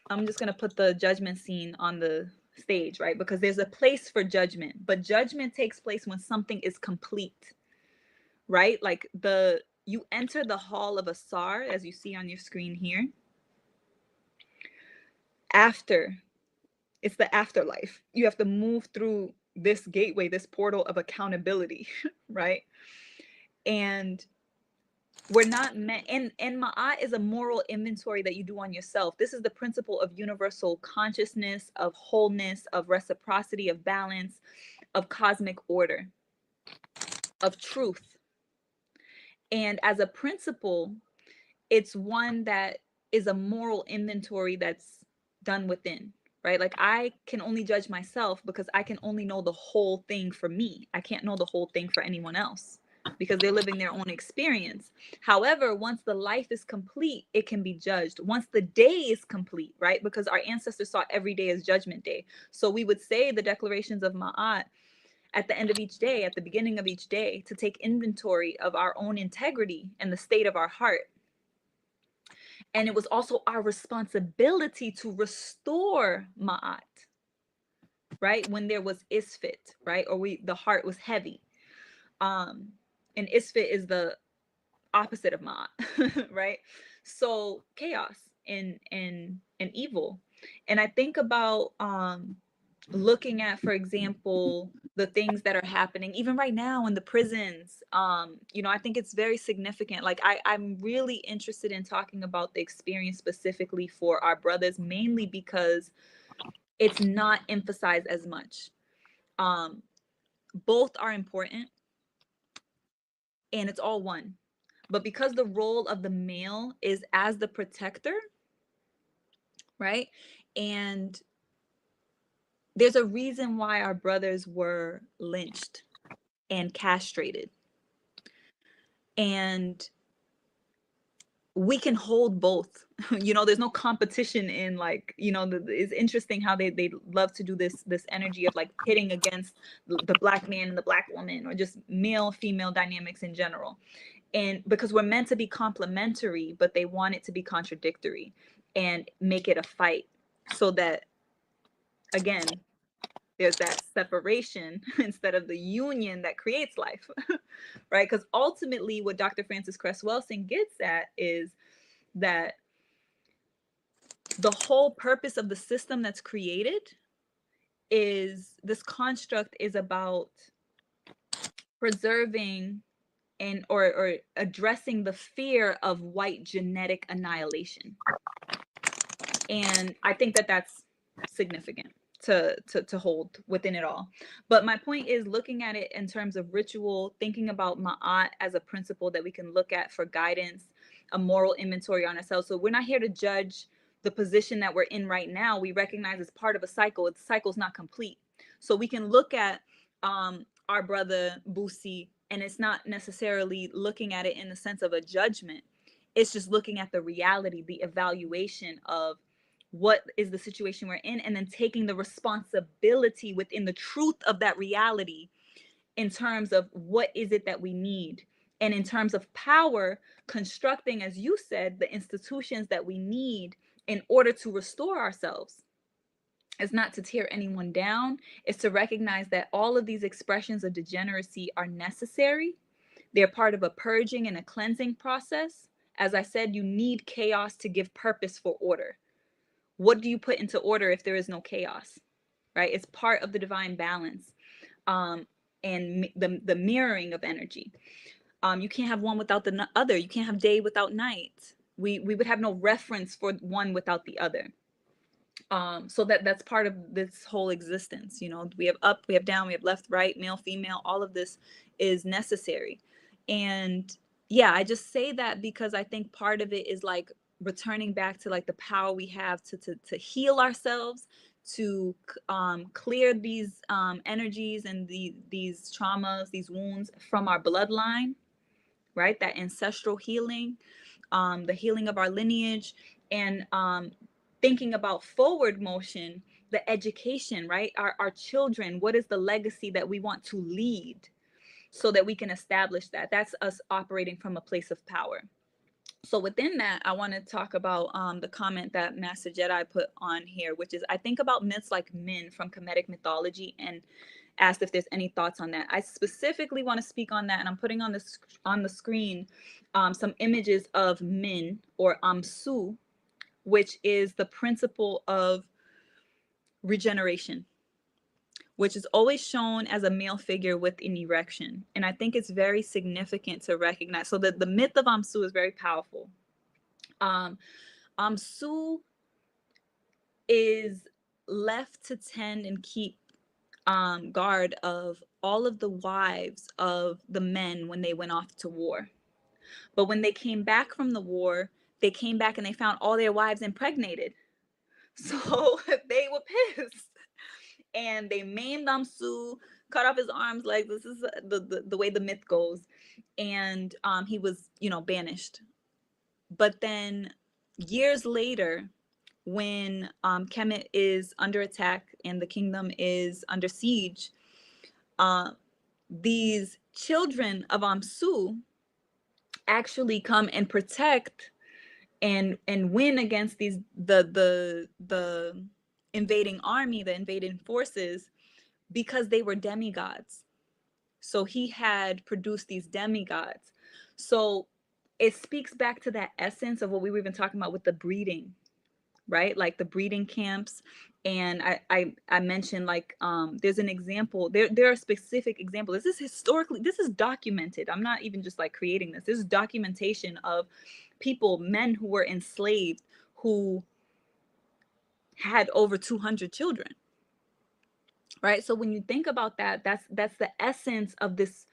I'm just going to put the judgment scene on the stage, right? Because there's a place for judgment, but judgment takes place when something is complete, right? Like you enter the hall of Asar, as you see on your screen here, after it's the afterlife. You have to move through this gateway, this portal of accountability, right? And we're not meant, and Ma'at is a moral inventory that you do on yourself. This is the principle of universal consciousness, of wholeness, of reciprocity, of balance, of cosmic order, of truth. And as a principle, it's one that is a moral inventory that's done within, right? Like I can only judge myself because I can only know the whole thing for me. I can't know the whole thing for anyone else because they're living their own experience. However, once the life is complete, it can be judged. Once the day is complete, right? Because our ancestors saw every day as judgment day. So we would say the declarations of Ma'at at the end of each day, at the beginning of each day, to take inventory of our own integrity and the state of our heart. And it was also our responsibility to restore Ma'at, right? When there was Isfit, right? Or the heart was heavy. Um, and Isfit is the opposite of Ma'at, right? So chaos and evil. And I think about looking at, for example, the things that are happening even right now in the prisons. You know, I think it's very significant. Like I'm really interested in talking about the experience specifically for our brothers, mainly because it's not emphasized as much. um, Both are important, and it's all one. But because the role of the male is as the protector, right? And there's a reason why our brothers were lynched and castrated. And we can hold both. There's no competition in, like, it's interesting how they love to do this energy of like pitting against the black man and the black woman, or just male female dynamics in general. And because we're meant to be complementary, but they want it to be contradictory and make it a fight, so that, again, there's that separation instead of the union that creates life. Right? Because ultimately what Dr. Frances Cress Welsing gets at is that the whole purpose of the system that's created is, this construct is about preserving and or addressing the fear of white genetic annihilation. And I think that that's significant to hold within it all. But my point is, looking at it in terms of ritual, thinking about Ma'at as a principle that we can look at for guidance, a moral inventory on ourselves. So we're not here to judge the position that we're in right now. We recognize it's part of a cycle. The cycle's not complete. So we can look at our brother Busi, and it's not necessarily looking at it in the sense of a judgment. It's just looking at the reality, the evaluation of what is the situation we're in, and then taking the responsibility within the truth of that reality in terms of what is it that we need. And in terms of power, constructing, as you said, the institutions that we need in order to restore ourselves. It's not to tear anyone down. It's to recognize that all of these expressions of degeneracy are necessary. They're part of a purging and a cleansing process. As I said, you need chaos to give purpose for order. What do you put into order if there is no chaos? Right? It's part of the divine balance, and the mirroring of energy. You can't have one without the other. You can't have day without night. We would have no reference for one without the other. So that's part of this whole existence. We have up, we have down, we have left, right, male, female. All of this is necessary. And yeah, I just say that because I think part of it is like returning back to like the power we have to heal ourselves, to clear these energies and these traumas, these wounds from our bloodline, right? That ancestral healing, the healing of our lineage, and thinking about forward motion, the education, right? Our children, what is the legacy that we want to lead, so that we can establish that? That's us operating from a place of power. So within that, I want to talk about the comment that Master Jedi put on here, which is, I think about myths like Min from Kemetic mythology, and asked if there's any thoughts on that. I specifically want to speak on that, and I'm putting on the screen some images of Min, or Amsu, which is the principle of regeneration, which is always shown as a male figure with an erection. And I think it's very significant to recognize. So the myth of Amsu is very powerful. Amsu is left to tend and keep guard of all of the wives of the men when they went off to war. But when they came back from the war, they came back and they found all their wives impregnated. So they were pissed, and they maimed Amsu, cut off his arms. Like, this is the way the myth goes. And he was, banished. But then years later, when Kemet is under attack and the kingdom is under siege, these children of Amsu actually come and protect and win against the invading army, the invading forces, because they were demigods. So he had produced these demigods. So it speaks back to that essence of what we were even talking about with the breeding, right? Like the breeding camps. And I mentioned, like, there's an example, there are specific examples. This is documented. I'm not even just like creating this. This is documentation of people, men who were enslaved, who had over 200 children, right? So when you think about that, that's the essence of this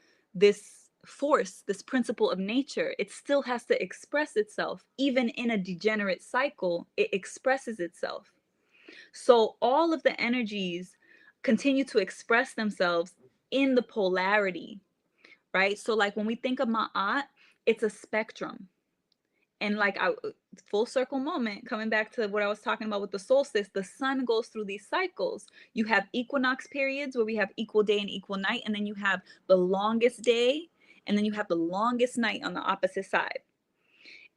force, this principle of nature, it still has to express itself. Even in a degenerate cycle, it expresses itself. So all of the energies continue to express themselves in the polarity, right? So like when we think of Ma'at, it's a spectrum. And like I full circle moment, coming back to what I was talking about with the solstice, the sun goes through these cycles. You have equinox periods where we have equal day and equal night, and then you have the longest day, and then you have the longest night on the opposite side.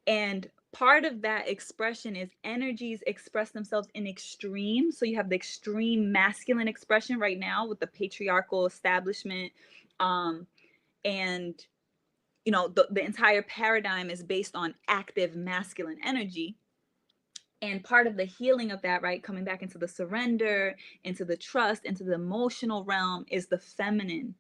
And part of that expression is energies express themselves in extremes. So you have the extreme masculine expression right now with the patriarchal establishment, and the entire paradigm is based on active masculine energy. And part of the healing of that, right, coming back into the surrender, into the trust, into the emotional realm, is the feminine.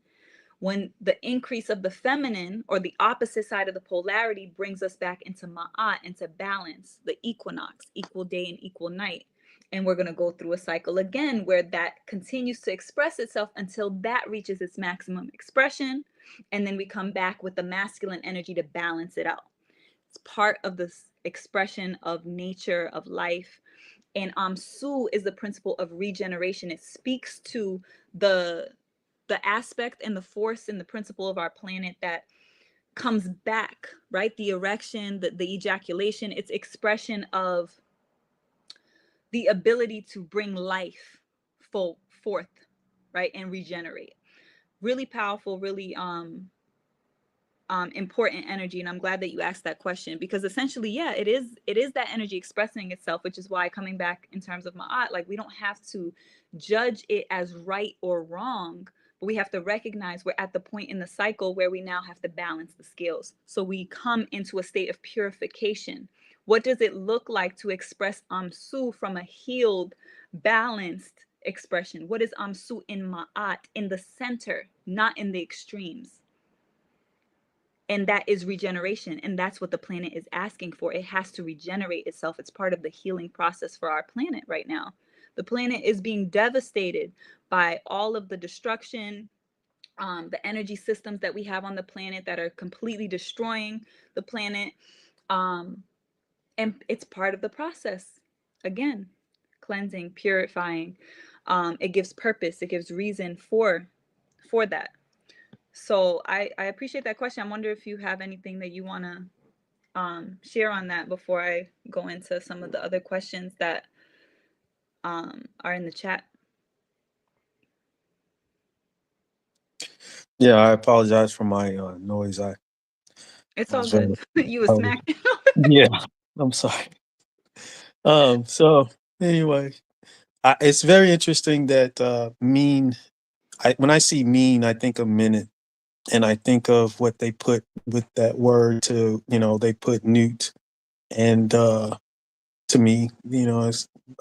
When the increase of the feminine, or the opposite side of the polarity, brings us back into Ma'at, into balance, the equinox, equal day and equal night. And we're going to go through a cycle again where that continues to express itself until that reaches its maximum expression. And then we come back with the masculine energy to balance it out. It's part of this expression of nature, of life. And Su is the principle of regeneration. It speaks to the aspect and the force and the principle of our planet that comes back, right? The erection, the ejaculation, it's expression of the ability to bring life forth, right? And regenerate. Really powerful, really important energy. And I'm glad that you asked that question, because essentially, yeah, it is that energy expressing itself, which is why, coming back in terms of Ma'at, like, we don't have to judge it as right or wrong, but we have to recognize we're at the point in the cycle where we now have to balance the scales. So we come into a state of purification. What does it look like to express Amsu from a healed, balanced expression? What is Amsu in Ma'at? In the center, not in the extremes. And that is regeneration. And that's what the planet is asking for. It has to regenerate itself. It's part of the healing process for our planet right now. The planet is being devastated by all of the destruction, the energy systems that we have on the planet that are completely destroying the planet. And it's part of the process. Again, cleansing, purifying. It gives purpose. It gives reason for that. So I appreciate that question. I wonder if you have anything that you want to share on that before I go into some of the other questions that are in the chat. Yeah, I apologize for my noise. It's I all was very, good. You were I was, smacking. yeah, I'm sorry. So anyway, it's very interesting that mean. When I see mean, I think of minute, and I think of what they put with that word to, they put newt, and to me,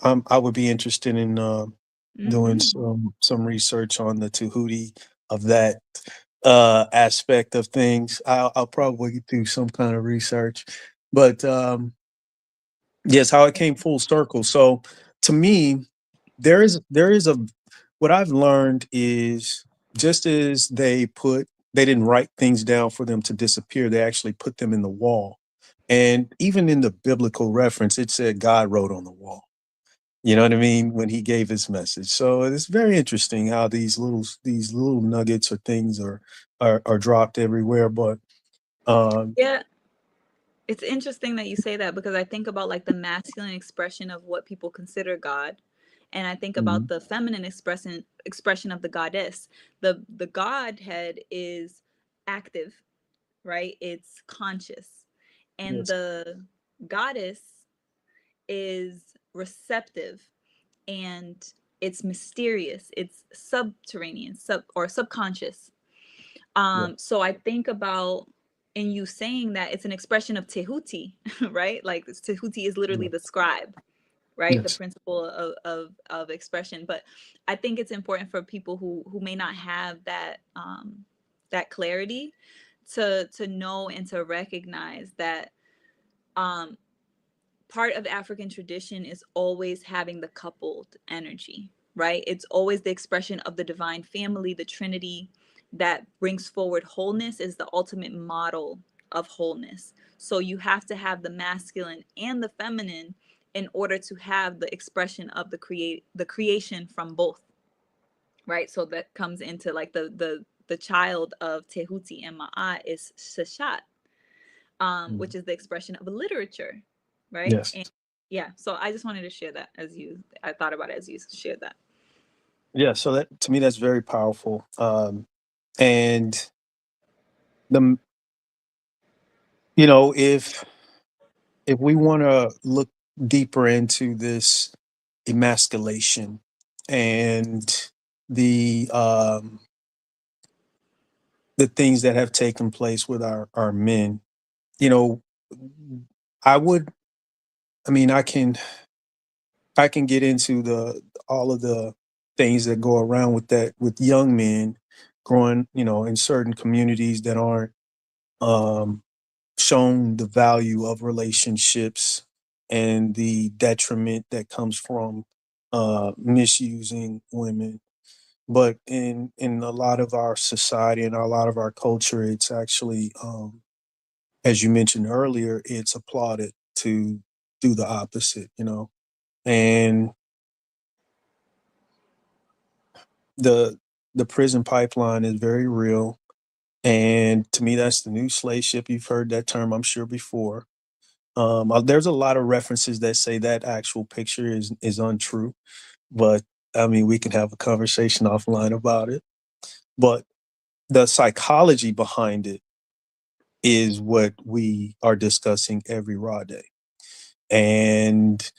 I would be interested in doing Mm-hmm. some research on the Tehuti of that aspect of things. I'll probably do some kind of research, but yes, how it came full circle. So to me, there is a what I've learned is, just as they didn't write things down for them to disappear, they actually put them in the wall. And even in the biblical reference, it said God wrote on the wall. You know what I mean? When he gave his message. So it's very interesting how these little nuggets or things are dropped everywhere. But um Yeah, it's interesting that you say that, because I think about like the masculine expression of what people consider God, and I think about mhm, the feminine expression of the goddess. The Godhead is active, right? It's conscious. And yes, the goddess is receptive, and it's mysterious, it's subterranean, subconscious. yeah, So I think about, in you saying that, it's an expression of Tehuti, right? Like Tehuti is literally yeah, the scribe, right? The yes. principle of expression. But I think it's important for people who may not have that that clarity, to know and to recognize that um part of African tradition is always having the coupled energy, right? It's always the expression of the divine family, the Trinity, that brings forward wholeness is the ultimate model of wholeness. So you have to have the masculine and the feminine in order to have the expression of the creation from both, right? So that comes into like the child of Tehuti and Ma'at is Shashat, Mhm. which is the expression of literature, right? Yes. And yeah, so I just wanted to share that I thought about it as you shared that. Yeah. So that to me, that's very powerful. And the you know, if we want to look deeper into this emasculation and the um the things that have taken place with our men, you know, I would, I mean, I can get into the all of the things that go around with that with young men growing, you know, in certain communities that aren't um shown the value of relationships and the detriment that comes from misusing women. But in a lot of our society and a lot of our culture, it's actually as you mentioned earlier, it's applauded to do the opposite, you know. And the the prison pipeline is very real. And to me, that's the new slave ship. You've heard that term, I'm sure, before. There's a lot of references that say that actual picture is untrue, but I mean, we can have a conversation offline about it. But the psychology behind it is what we are discussing every raw day, and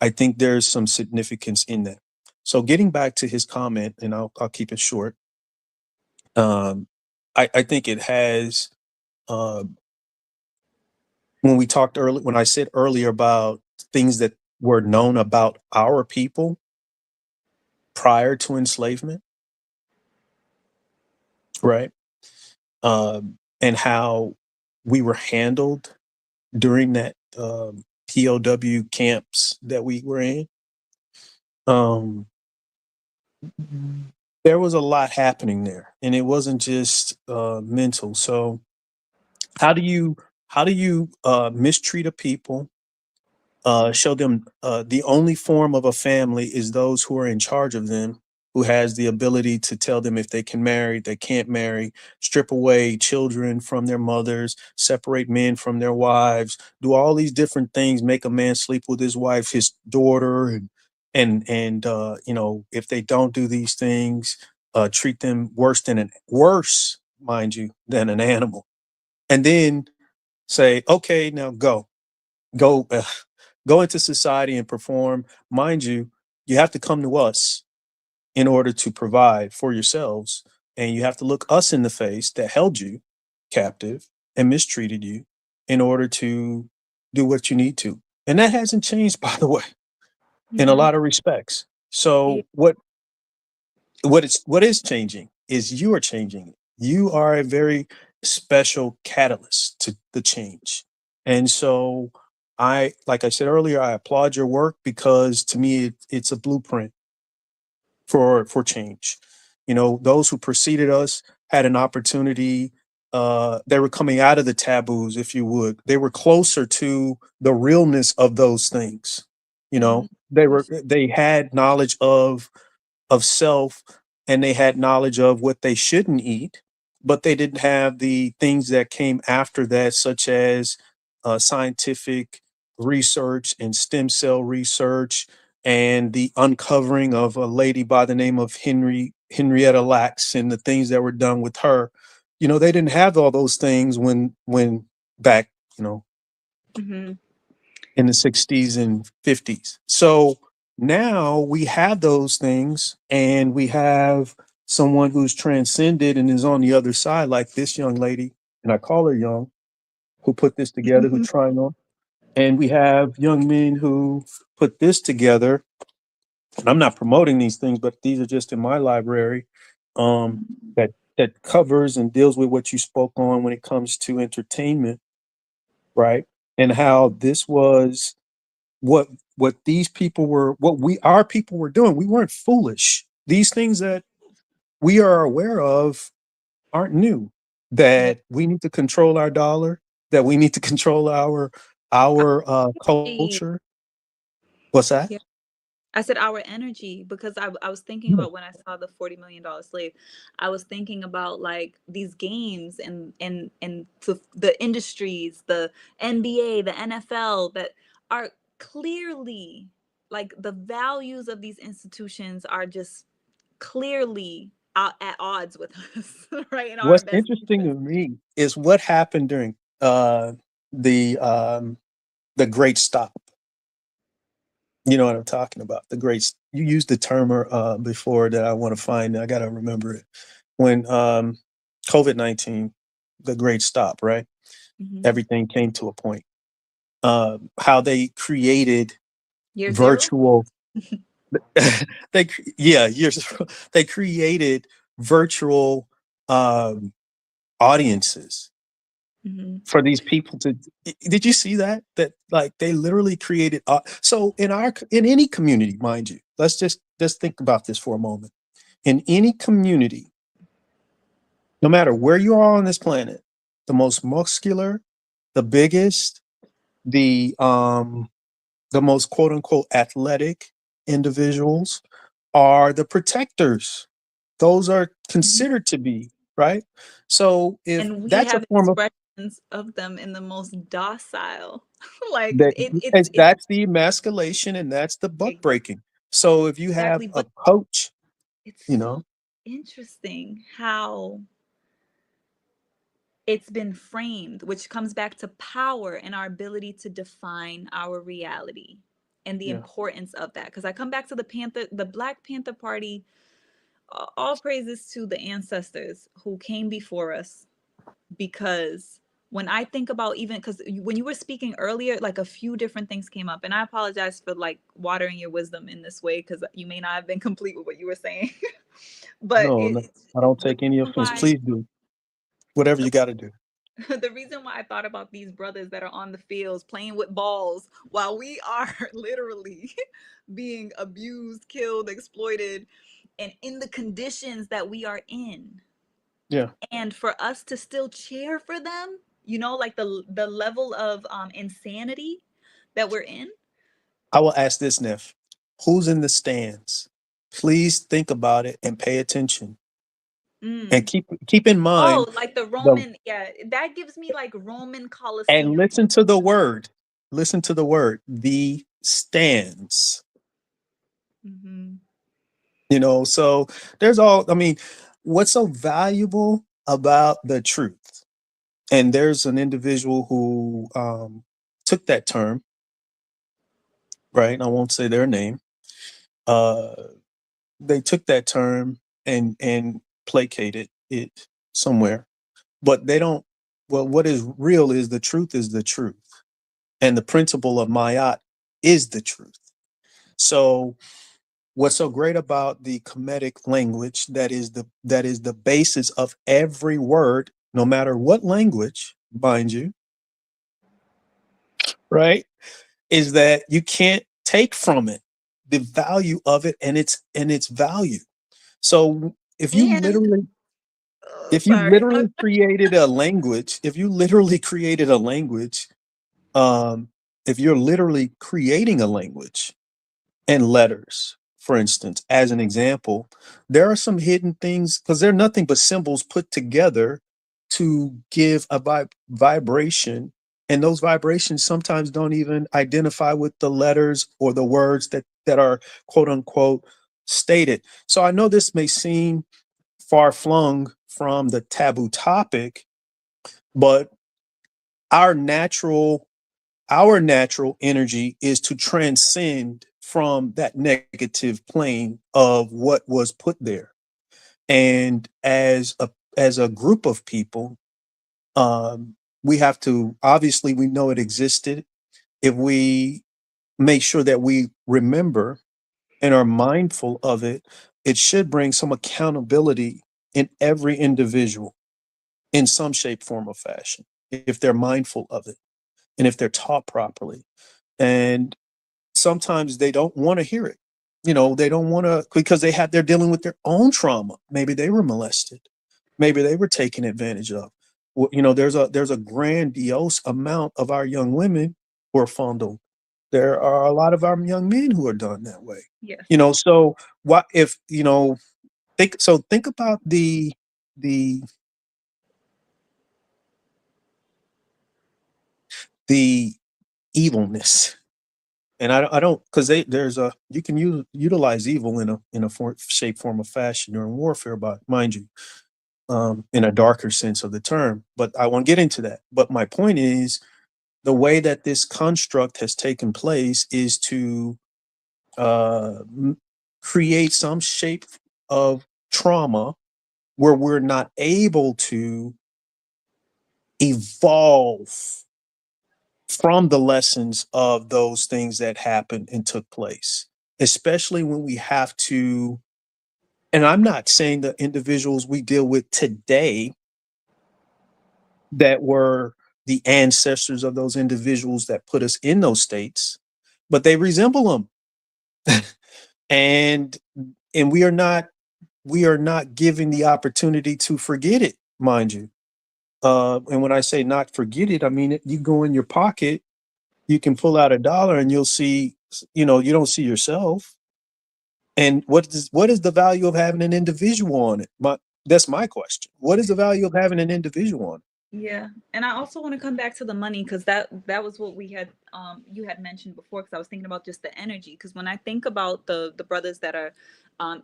I think there's some significance in that. So, getting back to his comment, and I'll keep it short. Um, I think it has. Uh, when we talked earlier, when I said earlier about things that were known about our people prior to enslavement, right? And how we were handled during that POW camps that we were in. Um, there was a lot happening there, and it wasn't just mental. So, how do you mistreat a people? Show them the only form of a family is those who are in charge of them, who has the ability to tell them if they can marry, they can't marry, strip away children from their mothers, separate men from their wives, do all these different things, make a man sleep with his wife, his daughter, and you know, if they don't do these things, treat them worse, mind you, than an animal, and then say, okay, now go go into society and perform. Mind you, you have to come to us in order to provide for yourselves, and you have to look us in the face that held you captive and mistreated you in order to do what you need to. And that hasn't changed, by the way, in a Mm-hmm. lot of respects. Yeah. So what is changing is you are changing. You are a very special catalyst to the change. And so I, like I said earlier, I applaud your work because to me it's a blueprint for change. You know, those who preceded us had an opportunity. They were coming out of the taboos, if you would. They were closer to the realness of those things. You Mm-hmm. know, they had knowledge of self, and they had knowledge of what they shouldn't eat, but they didn't have the things that came after that, such as scientific research and stem cell research and the uncovering of a lady by the name of Henrietta Lacks and the things that were done with her. You know, they didn't have all those things when back, you know, Mm-hmm. in the 60s and 50s. So now we have those things, and we have someone who's transcended and is on the other side, like this young lady, and I call her young, who put this together, who trying on. And we have young men who put this together. And I'm not promoting these things, but these are just in my library, that covers and deals with what you spoke on when it comes to entertainment, right? And how this was what these people were, what we our people were doing. We weren't foolish. These things that we are aware of, aren't new. Yeah. That we need to control our dollar, that we need to control our Energy. culture. What's that? Yeah. I said our energy because I was thinking Yeah. about when I saw the $40 million slave. I was thinking about like these games and the industries, the NBA, the NFL that are clearly like the values of these institutions are just clearly at odds with us, right? In our What's best interesting to interest. me is what happened during the the Great Stop. You know what I'm talking about? The great. You used the term before that I want to find. I got to remember it. When COVID-19, the Great Stop, right? Hmm. Everything came to a point. How they created Year zero. virtual. Yeah, years. They created virtual um, audiences Hmm. for these people to. Did you see that? That like they literally created. So in any community, mind you, let's just think about this for a moment. In any community, no matter where you are on this planet, the most muscular, the biggest, the most quote unquote athletic individuals are the protectors. Those are Hmm. considered to be, right? So if And we that's a have form of expressions of them in the most docile. Like that, it's that's the emasculation and that's the buck breaking. So if you have exactly, a but coach, it's you so know, interesting how it's been framed, which comes back to power and our ability to define our reality and the yeah, importance of that. Because I come back to the Black Panther Party, all praises to the ancestors who came before us. Because when I think about, even because when you were speaking earlier, like a few different things came up, and I apologize for like watering your wisdom in this way because you may not have been complete with what you were saying. But no, no, I don't the take any reason offense. why Please do whatever the you got to do. the reason why I thought about these brothers that are on the fields playing with balls while we are literally being abused, killed, exploited, and in the conditions that we are in, Yeah, and for us to still cheer for them, like the level of insanity that we're in. I will ask this, Neff. Who's in the stands? Please think about it and pay attention, and Mm. keep in Oh, mind like the the Roman, yeah, that gives me like Roman and Colosseum. listen to the word. Listen to the word. The stands. Hmm. You know, so there's all. I mean, what's so valuable about the truth? And there's an individual who took that term, right? I won't say their name. Uh, they took that term and placated it somewhere, but they don't. Well, what is real is the truth, and the principle of Ma'at is the truth. So what's so great about the Kemetic language, that is the basis of every word, no matter what language, mind you, right? Is that you can't take from it the value of it and its value. So And if you sorry, literally created a language, if you literally created a language, um, if you're literally creating a language and letters, for instance, as an example, there are some hidden things because they're nothing but symbols put together to give a vibration. And those vibrations sometimes don't even identify with the letters or the words that are quote unquote stated. So I know this may seem far flung from the taboo topic, but our natural our natural energy is to transcend from that negative plane of what was put there. And as a group of people, we have to, obviously we know it existed. If we make sure that we remember and are mindful of it, it should bring some accountability in every individual in some shape, form, or fashion, if they're mindful of it and if they're taught properly. And sometimes they don't want to hear it. You know, they don't want to because they're dealing with their own trauma. Maybe they were molested. maybe they were taken advantage of. There's a grandiose amount of our young women who are fondled. There are a lot of our young men who are done that way. Yes. So what if think about the the evilness. And I don't, because there's a you can utilize evil in a shape, form, of fashion during warfare, but mind you, in a darker sense of the term. But I won't get into that. But my point is, the way that this construct has taken place is to create some shape of trauma where we're not able to evolve from the lessons of those things that happened and took place, especially when we have to. And I'm not saying the individuals we deal with today that were the ancestors of those individuals that put us in those states, but they resemble them. and and we are not given the opportunity to forget it, mind you. And when I say not forget it, I mean you go in your pocket, you can pull out $1 and you'll see, you don't see yourself. And what is the value of having an individual on it? That's my question. What is the value of having an individual on it? Yeah, and I also want to come back to the money because that was what we had you had mentioned before, because I was thinking about just the energy, because when I think about the brothers that are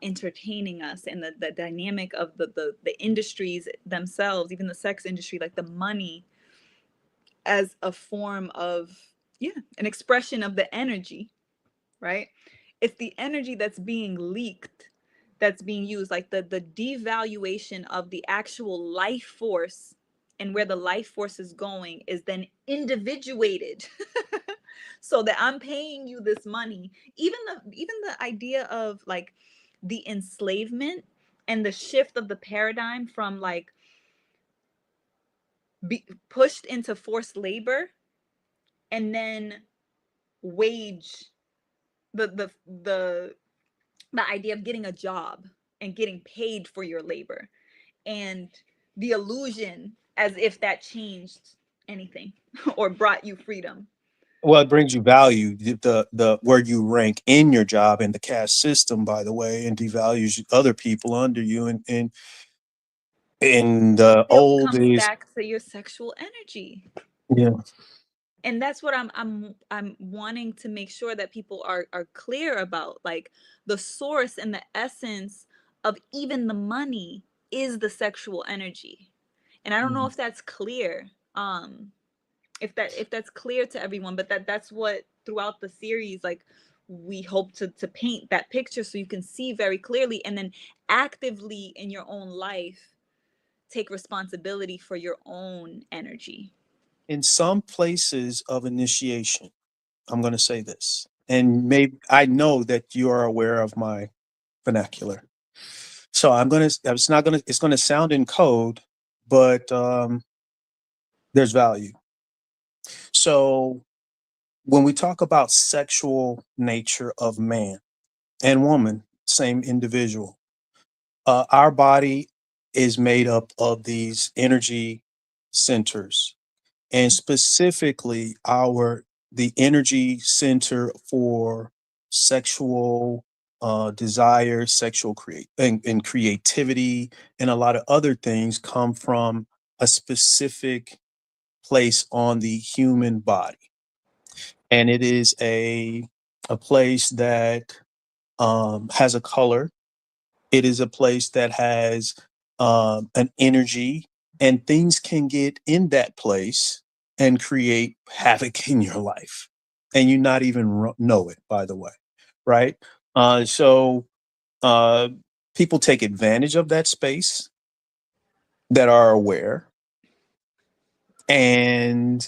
entertaining us, and the dynamic of the industries themselves, even the sex industry, like the money as a form of, yeah, an expression of the energy, right? It's the energy that's being leaked, that's being used, like the devaluation of the actual life force, and where the life force is going is then individuated so that I'm paying you this money. Even the idea of like the enslavement and the shift of the paradigm from like be pushed into forced labor, and then wage the the idea of getting a job and getting paid for your labor, and the illusion as if that changed anything or brought you freedom. Well, it brings you value, the where you rank in your job and the caste system, by the way, and devalues other people under you. And in the Still old comes days, back to your sexual energy. yeah. And that's what I'm wanting to make sure that people are clear about, like the source and the essence of even the money is the sexual energy. And I don't know Mhm. if that's clear, if that's clear to everyone, but that's what throughout the series, like we hope to paint that picture so you can see very clearly, and then actively in your own life take responsibility for your own energy. In some places of initiation, I'm going to say this, and maybe I know that you are aware of my vernacular. So it's going to sound in code, but there's value. So when we talk about sexual nature of man and woman, same individual, our body is made up of these energy centers, and specifically the energy center for sexual desire, sexual and creativity, and a lot of other things come from a specific place on the human body. And it is a place that has a color. It is a place that has an energy, and things can get in that place and create havoc in your life, and you not even know it. By the way, right? So uh, people take advantage of that space that are aware, and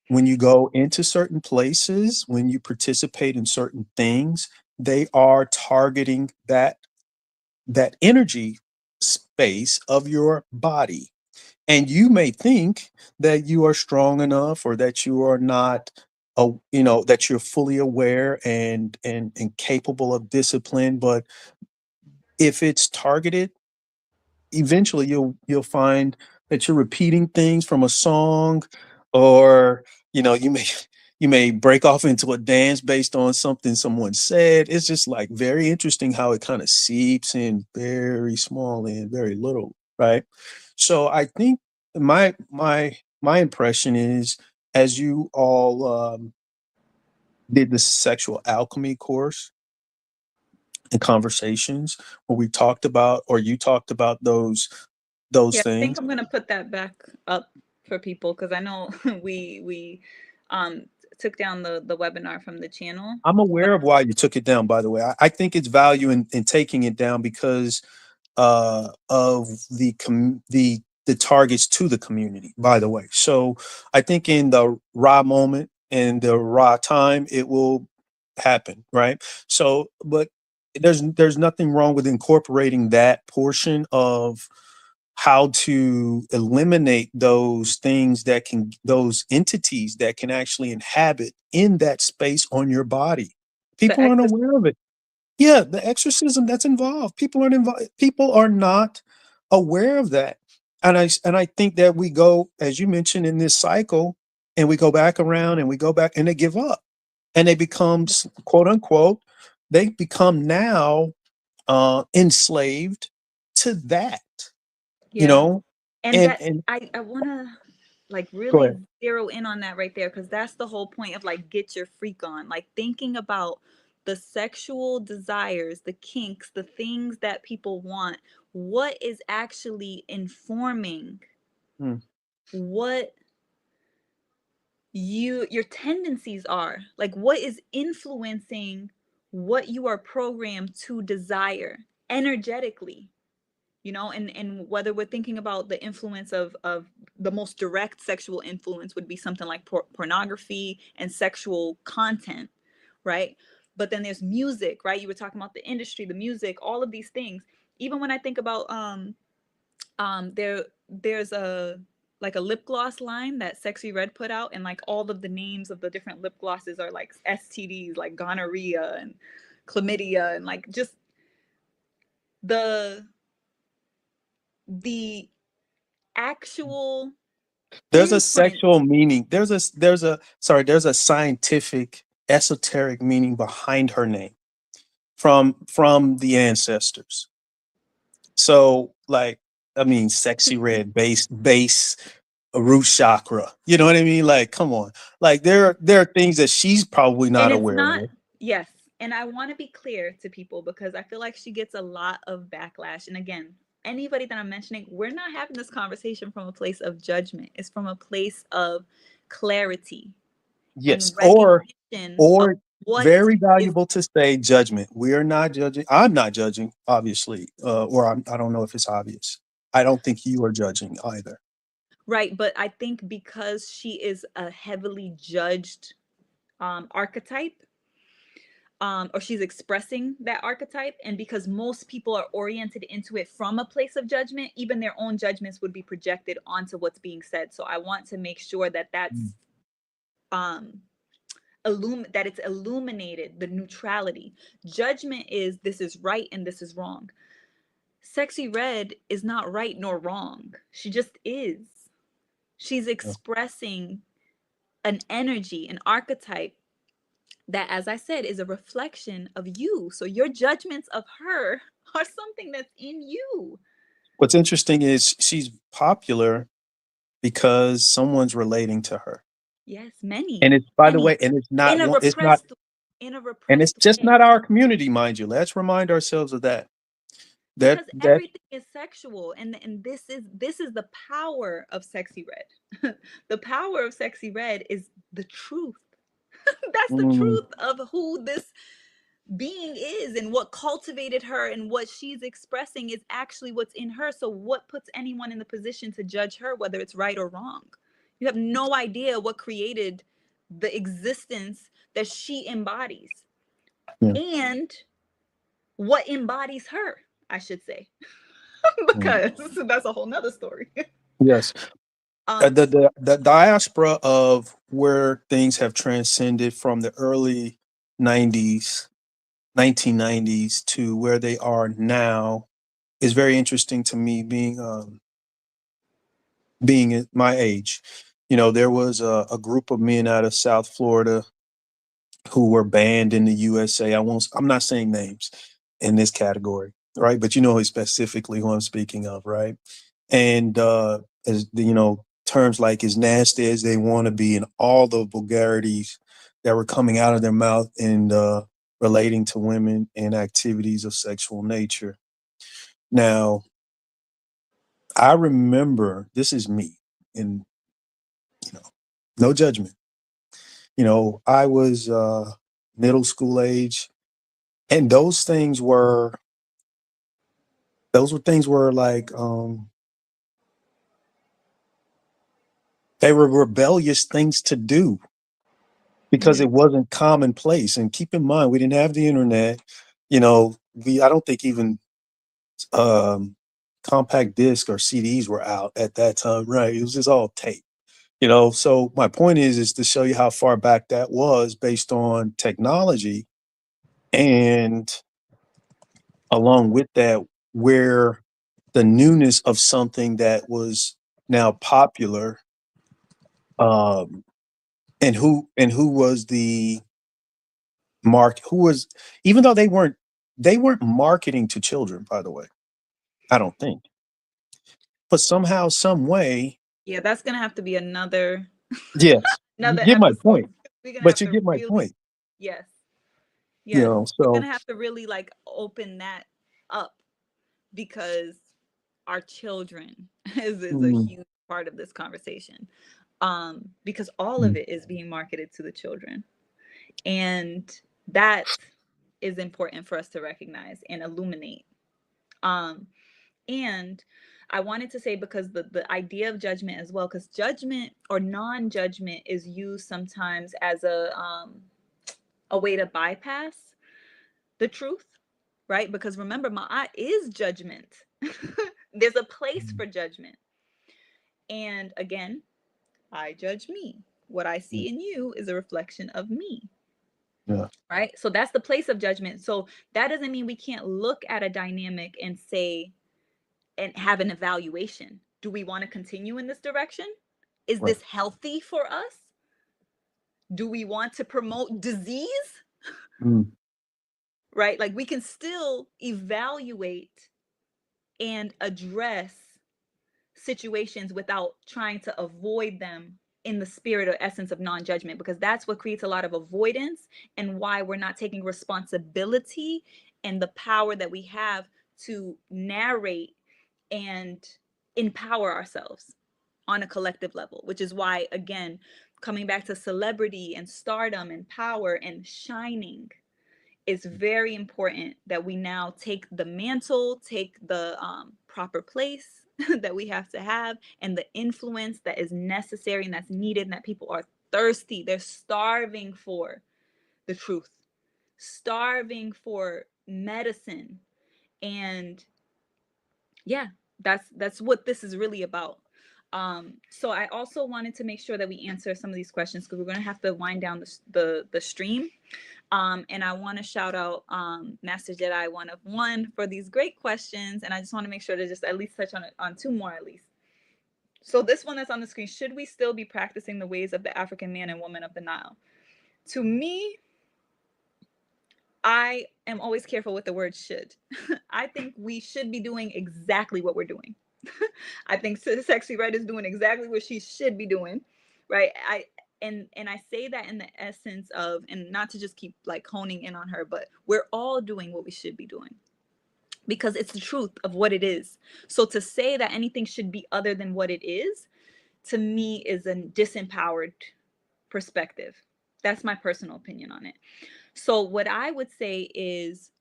when you go into certain places, when you participate in certain things, they are targeting that energy space of your body. And you may think that you are strong enough, or that you are not, that you're fully aware and capable of discipline. But if it's targeted, eventually you'll find that you're repeating things from a song, or you may break off into a dance based on something someone said. It's just like very interesting how it kind of seeps in very small and very little, right? So I think my impression is, as you all did the sexual alchemy course and conversations, where we talked about, or you talked about those Yeah, I think things. I'm gonna put that back up for people because I know we um took down the webinar from the channel. I'm But aware of why you took it down, by the way. I think it's value in taking it down because of the targets to the community, by the way. So I think in the raw moment and the raw time, it will happen, right? So, but there's nothing wrong with incorporating that portion of how to eliminate those things that can, those entities that can actually inhabit in that space on your body. the People aren't exercise, aware of it. Yeah, the exorcism that's involved. People aren't involved. People are not aware of that. And I think that we go, as you mentioned, in this cycle, and we go back around and we go back and they give up, and they become quote unquote, they become now enslaved to that, you yeah. know, And and that I wanna like go really ahead. zero in on that right there because that's the whole point of like get your freak on. Like thinking about the sexual desires, the kinks, the things that people want, what is actually informing Mm. what your tendencies are, like what is influencing what you are programmed to desire energetically, and whether we're thinking about the influence of the most direct sexual influence would be something like pornography and sexual content, right? But then there's music, right? You were talking about the industry, the music, all of these things. Even when I think about there's a like a lip gloss line that Sexy Red put out, and like all of the names of the different lip glosses are like STDs, like gonorrhea and chlamydia, and like just the the actual There's a imprint. sexual meaning. There's a scientific esoteric meaning behind her name from the ancestors. So, like, I mean, sexy red base root chakra. You know what I mean? Like, come on. Like, there are things that she's probably And not it's aware not, of. yes. And I want to be clear to people because I feel like she gets a lot of backlash. And again, anybody that I'm mentioning, we're not having this conversation from a place of judgment. It's from a place of clarity Yes, and recognition of or what very is valuable to say, judgment. We are not judging. I'm not judging, obviously, or I don't know if it's obvious. I don't think you are judging either. right. But I think because she is a heavily judged archetype, or she's expressing that archetype, and because most people are oriented into it from a place of judgment, even their own judgments would be projected onto what's being said. So I want to make sure that Mm, that's um that it's illuminated, the neutrality. Judgment is this is right and this is wrong. Sexy Red is not right nor wrong, she just is. She's yeah. expressing an energy, an archetype that, as I said, is a reflection of you. So your judgments of her are something that's in you. What's interesting is she's popular because someone's relating to her. Yes, And many, it's, by the many way, and it's not in a one, it's not, repressed in a and it's repressed just way. not our community, mind you. Let's remind ourselves of that. That Because that everything is sexual, and this is the power of Sexy Red. The power of Sexy Red is the truth. That's the mm, truth of who this being is, and what cultivated her, and what she's expressing is actually what's in her. So what puts anyone in the position to judge her whether it's right or wrong? You have no idea what created the existence that she embodies, yeah, and what embodies her, I should say. mm. Because that's a whole nother story. Yes. um The diaspora of where things have transcended from the early 90s, 1990s to where they are now, is very interesting to me, being at my age. You know, there was a group of men out of South Florida who were banned in the USA. I'm not saying names in this category, right? But you know specifically who I'm speaking of, right? And as you know, terms like as nasty as they want to be, and all the vulgarities that were coming out of their mouth and relating to women and activities of sexual nature. Now, I remember, this is me, and you know, no judgment. You know, I was middle school age, and those were things were like they were rebellious things to do because Hmm. it wasn't commonplace. And keep in mind, we didn't have the internet. You know, I don't think even um, compact disc or CDs were out at that time, right? It was just all tape. You know, so my point is to show you how far back that was based on technology, and along with that, where the newness of something that was now popular, um, and who was the who was, even though they weren't marketing to children, by the way, I don't think, but somehow, some way, Yeah, that's gonna have to be another yes, you another get my episode. point, We're gonna but have you to get my really, point, yes, you yes. know. We're So gonna have to really like open that up because our children is a mm, huge part of this conversation. Because all of mm, it is being marketed to the children. And that is important for us to recognize and illuminate. Um, and I wanted to say, because the idea of judgment as well, because judgment or non-judgment is used sometimes as a way to bypass the truth, right? Because remember, Ma'at is judgment. There's a place mm, for judgment. And again, I judge me. What I mm, see in you is a reflection of me, yeah, right? So that's the place of judgment. So that doesn't mean we can't look at a dynamic and say, and have an evaluation. Do we want to continue in this direction? Is right, this healthy for us? Do we want to promote disease? mm, Right? Like we can still evaluate and address situations without trying to avoid them in the spirit or essence of non-judgment, because that's what creates a lot of avoidance and why we're not taking responsibility and the power that we have to narrate and empower ourselves on a collective level, which is why, again, coming back to celebrity and stardom and power and shining, it's very important that we now take the mantle, take the proper place that we have to have, and the influence that is necessary and that's needed, and that people are thirsty. They're starving for the truth, starving for medicine. And yeah, that's what this is really about. So I also wanted to make sure that we answer some of these questions, because we're going to have to wind down the stream. And I want to shout out Master Jedi 1 of 1 for these great questions. And I just want to make sure to just at least touch on two more at least. So this one that's on the screen: should we still be practicing the ways of the African man and woman of the Nile? To me, I am always careful with the word should. I think we should be doing exactly what we're doing. I think Sexy Red is doing exactly what she should be doing, right? And I say that in the essence of, and not to just keep like honing in on her, but we're all doing what we should be doing because it's the truth of what it is. So to say that anything should be other than what it is, to me, is a disempowered perspective. That's my personal opinion on it. So what I would say is,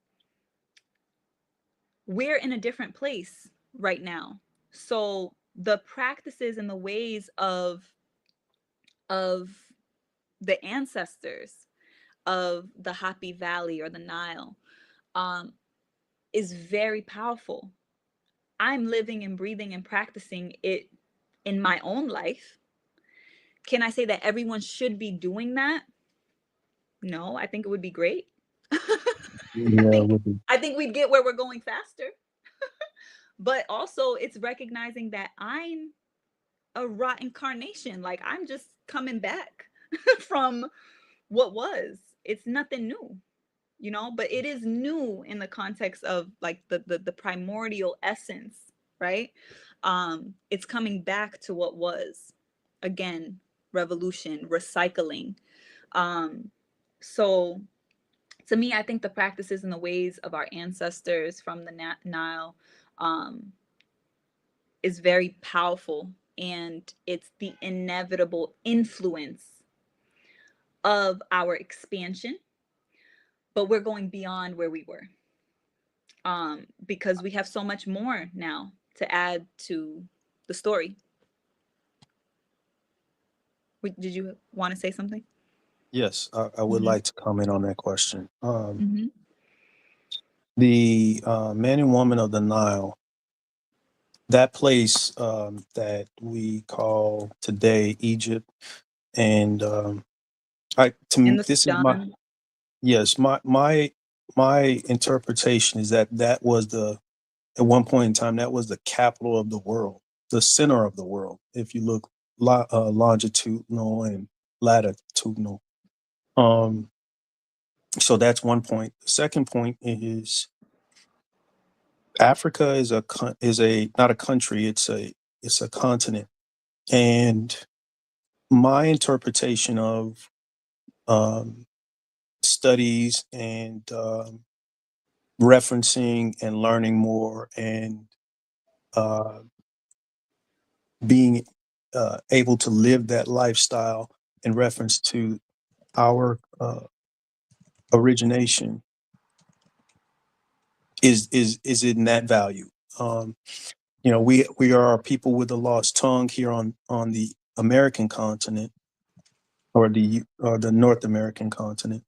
we're in a different place right now. So the practices and the ways of the ancestors of the Happy Valley or the Nile um, is very powerful. I'm living and breathing and practicing it in my own life. Can I say that everyone should be doing that? No, I think it would be great. I yeah, think with the, I think we'd get where we're going faster. But also it's recognizing that I'm a raw incarnation. Like I'm just coming back from what was. It's nothing new, you know, but it is new in the context of like the primordial essence, right? It's coming back to what was. Again, revolution, recycling. Um, so to me, I think the practices and the ways of our ancestors from the Nile um, is very powerful, and it's the inevitable influence of our expansion, but we're going beyond where we were, because we have so much more now to add to the story. Did you want to say something? Yes, I would Mm-hmm. like to comment on that question. Mm-hmm. The man and woman of the Nile, that place that we call today Egypt, and I to In me, the this is my Sudan. yes, my interpretation is that that was the at one point in time that was the capital of the world, the center of the world. If you look longitudinal and latitudinal, um, so that's one point. The second point is Africa is a not a country, it's a continent. And my interpretation of um, studies and referencing and learning more and uh, being able to live that lifestyle in reference to our origination is in that value. Um, we are people with a lost tongue here on the American continent, or the North American continent.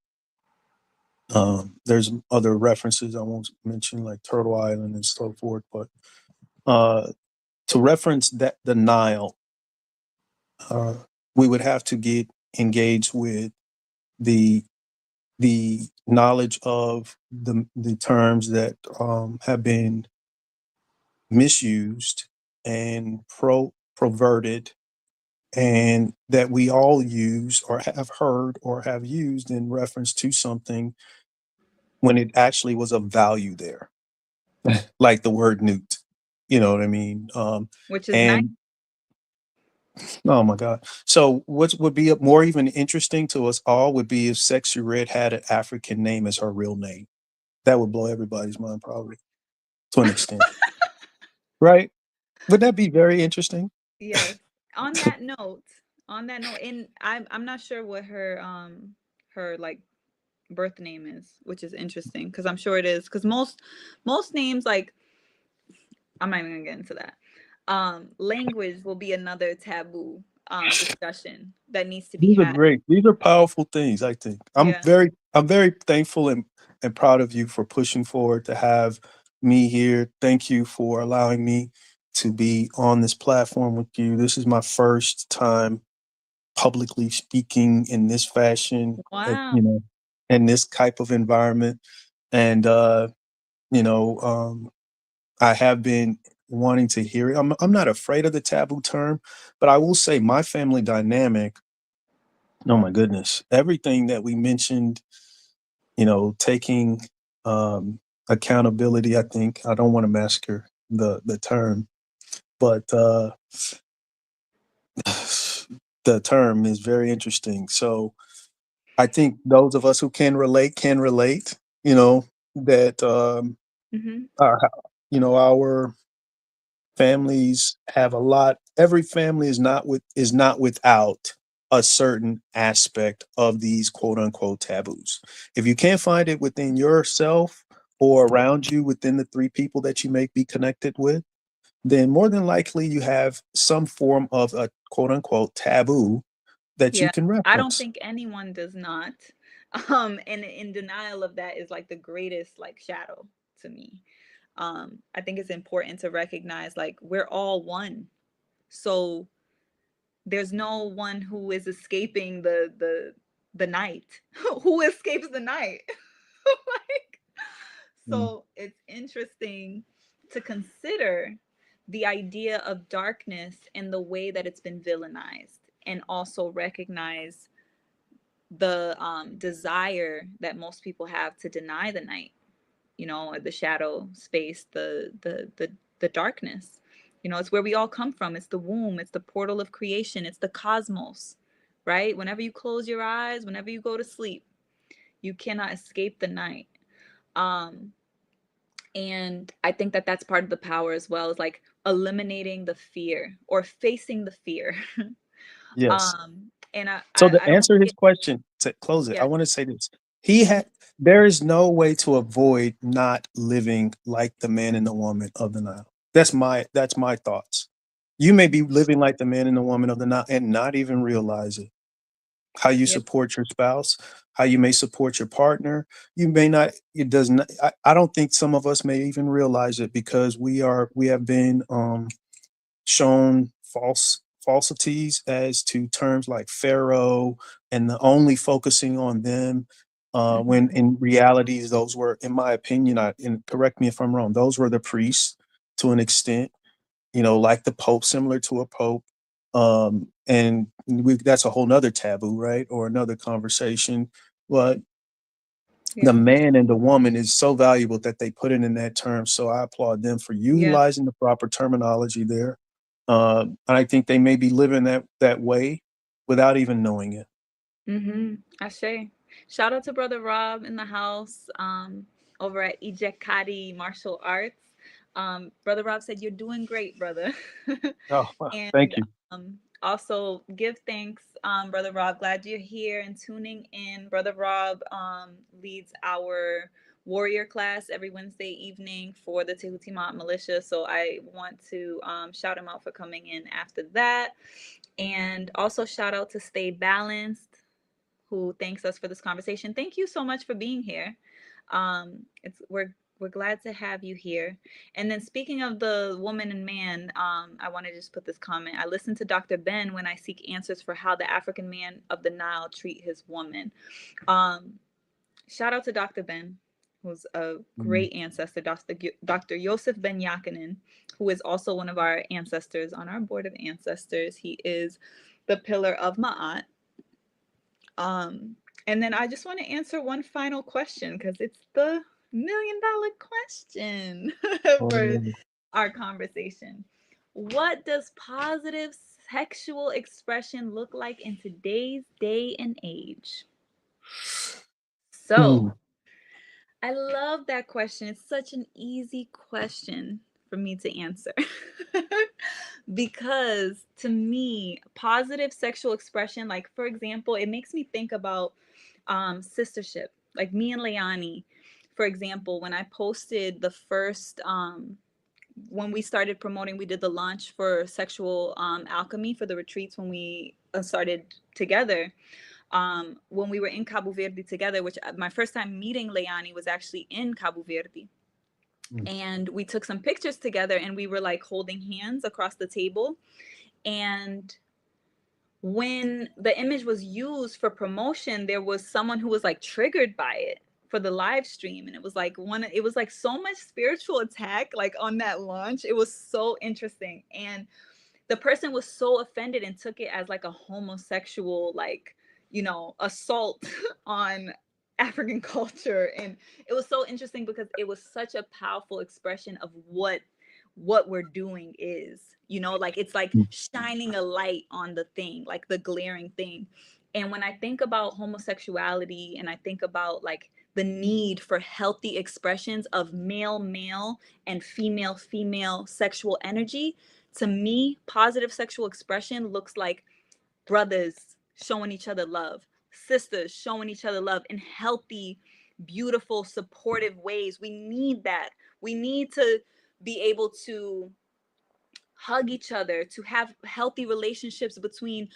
There's other references I won't mention, like Turtle Island and so forth, but uh, to reference that the Nile, uh, we would have to get engaged with the the knowledge of the terms that have been misused and perverted, and that we all use or have heard or have used in reference to something when it actually was of value there, like the word newt. You know what I mean? Which is nice. And oh my God. So what would be more even interesting to us all would be if Sexy Red had an African name as her real name. That would blow everybody's mind, probably, to an extent. Right? Would that be very interesting? Yes. On that note, and I'm not sure what her like birth name is, which is interesting because I'm sure it is, because most names, like, I'm not even gonna get into that. Language will be another taboo discussion that needs to be These are had. great. These are powerful things, I think. Yeah. I'm very thankful and proud of you for pushing forward to have me here. Thank you for allowing me to be on this platform with you. This is my first time publicly speaking in this fashion, Wow. in this type of environment. And you know, I have been wanting to hear it. I'm not afraid of the taboo term, but I will say my family dynamic, oh my goodness, everything that we mentioned, taking accountability, I think, I don't want to massacre the term, but the term is very interesting. So I think those of us who can relate, that Mm-hmm. our, our families have a lot. Every family is not without a certain aspect of these quote unquote taboos. If you can't find it within yourself or around you within the three people that you may be connected with, then more than likely you have some form of a quote unquote taboo that you Yeah. can I don't reference. think anyone does not. And in denial of that is like the greatest like shadow to me. I think it's important to recognize like we're all one. So there's no one who is escaping the night. Who escapes the night? Like, Mm. so it's interesting to consider the idea of darkness and the way that it's been villainized, and also recognize the desire that most people have to deny the night, you know, or the shadow space, the darkness. You know, it's where we all come from. It's the womb, it's the portal of creation, it's the cosmos, right? Whenever you close your eyes, whenever you go to sleep, you cannot escape the night. Um, and I think that that's part of the power as well, is like eliminating the fear or facing the fear. Yes. And So to I don't want answer to his get, question, to close it, I yeah, want to say this. He had There is no way to avoid not living like the man and the woman of the Nile. That's my thoughts. You may be living like the man and the woman of the Nile and not even realize it. How you yep, support your spouse, how you may support your partner. You may not, it does not, I don't think some of us may even realize it because we have been shown falsities as to terms like pharaoh and the only focusing on them, when hmm, in realities those were, in my opinion, and correct me if I'm wrong, those were the priests to an extent, like the pope, similar to a pope. And that's a whole nother taboo, right, or another conversation. But the yeah, man and the woman is so valuable that they put it in that term. So I applaud them for yeah. utilizing the proper terminology there. And I think they may be living that way without even knowing it. Mm-hmm. Ashe. Shout out to Brother Rob in the house, over at Ijekadi Martial Arts. Brother Rob said, "You're doing great, brother." Oh, wow. And Thank you. also give thanks, Brother Rob. Glad you're here and tuning in. Brother Rob leads our warrior class every Wednesday evening for the Tehuti Ma'at militia. So I want to shout him out for coming in after that. And also shout out to Stay Balanced, who thanks us for this conversation. Thank you so much for being here. It's we're glad to have you here. And then speaking of the woman and man, I want to just put this comment. I listen to Dr. Ben when I seek answers for how the African man of the Nile treat his woman. Um, Shout out to Dr. Ben, who's a Mm. great ancestor, Dr. Yosef Ben Yakinen, who is also one of our ancestors on our board of ancestors. He is the pillar of Ma'at. Um, and then I just want to answer one final question because it's the $1 million question for Oh, our conversation. What does positive sexual expression look like in today's day and age? So, ooh, I love that question. It's such an easy question for me to answer. Because to me, positive sexual expression, like for example, it makes me think about sistership. Like me and Leani, for example, when I posted the first when we started promoting, we did the launch for sexual alchemy for the retreats when we started together, when we were in Cabo Verde together, which my first time meeting Leani was actually in Cabo Verde. mm, And we took some pictures together and we were like holding hands across the table. And when the image was used for promotion, there was someone who was like triggered by it for the live stream. And it was like so much spiritual attack, like on that launch. It was so interesting. And the person was so offended and took it as like a homosexual, like, assault on African culture. And it was so interesting because it was such a powerful expression of what we're doing is, like it's like mm, shining a light on the thing, like the glaring thing. And when I think about homosexuality and I think about like the need for healthy expressions of male male and female female sexual energy, to me, positive sexual expression looks like brothers showing each other love, sisters showing each other love in healthy, beautiful, supportive ways. We need that. We need to be able to hug each other, to have healthy relationships between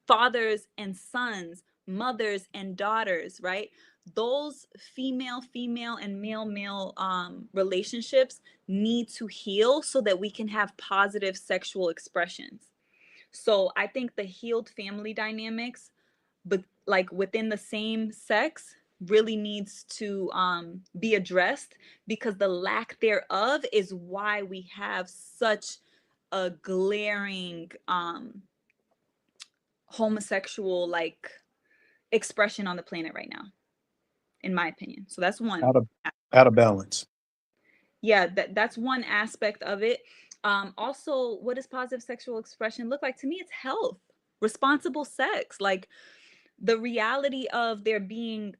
fathers and sons, mothers and daughters, right? Those female, female, and male, male relationships need to heal so that we can have positive sexual expressions. So I think the healed family dynamics, but like within the same sex, really needs to be addressed, because the lack thereof is why we have such a glaring homosexual like expression on the planet right now, in my opinion. So that's one. Out of out of balance. Yeah, that's one aspect of it. Also, what does positive sexual expression look like? To me, it's health, responsible sex, like the reality of there being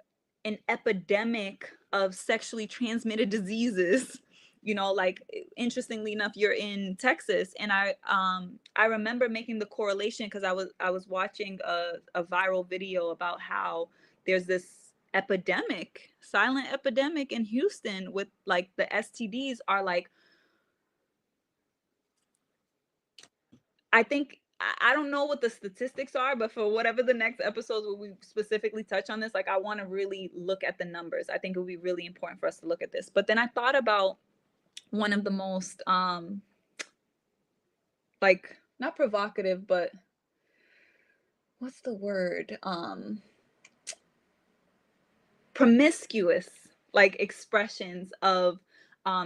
an epidemic of sexually transmitted diseases. You know, like, interestingly enough, you're in Texas, and I remember making the correlation because I was watching a viral video about how there's this epidemic, silent epidemic in Houston, with like the STDs are like, I think I don't know what the statistics are, but for whatever the next episodes where we specifically touch on this, like I want to really look at the numbers. I think it would be really important for us to look at this. But then I thought about one of the most like, not provocative, but what's the word? Promiscuous like expressions of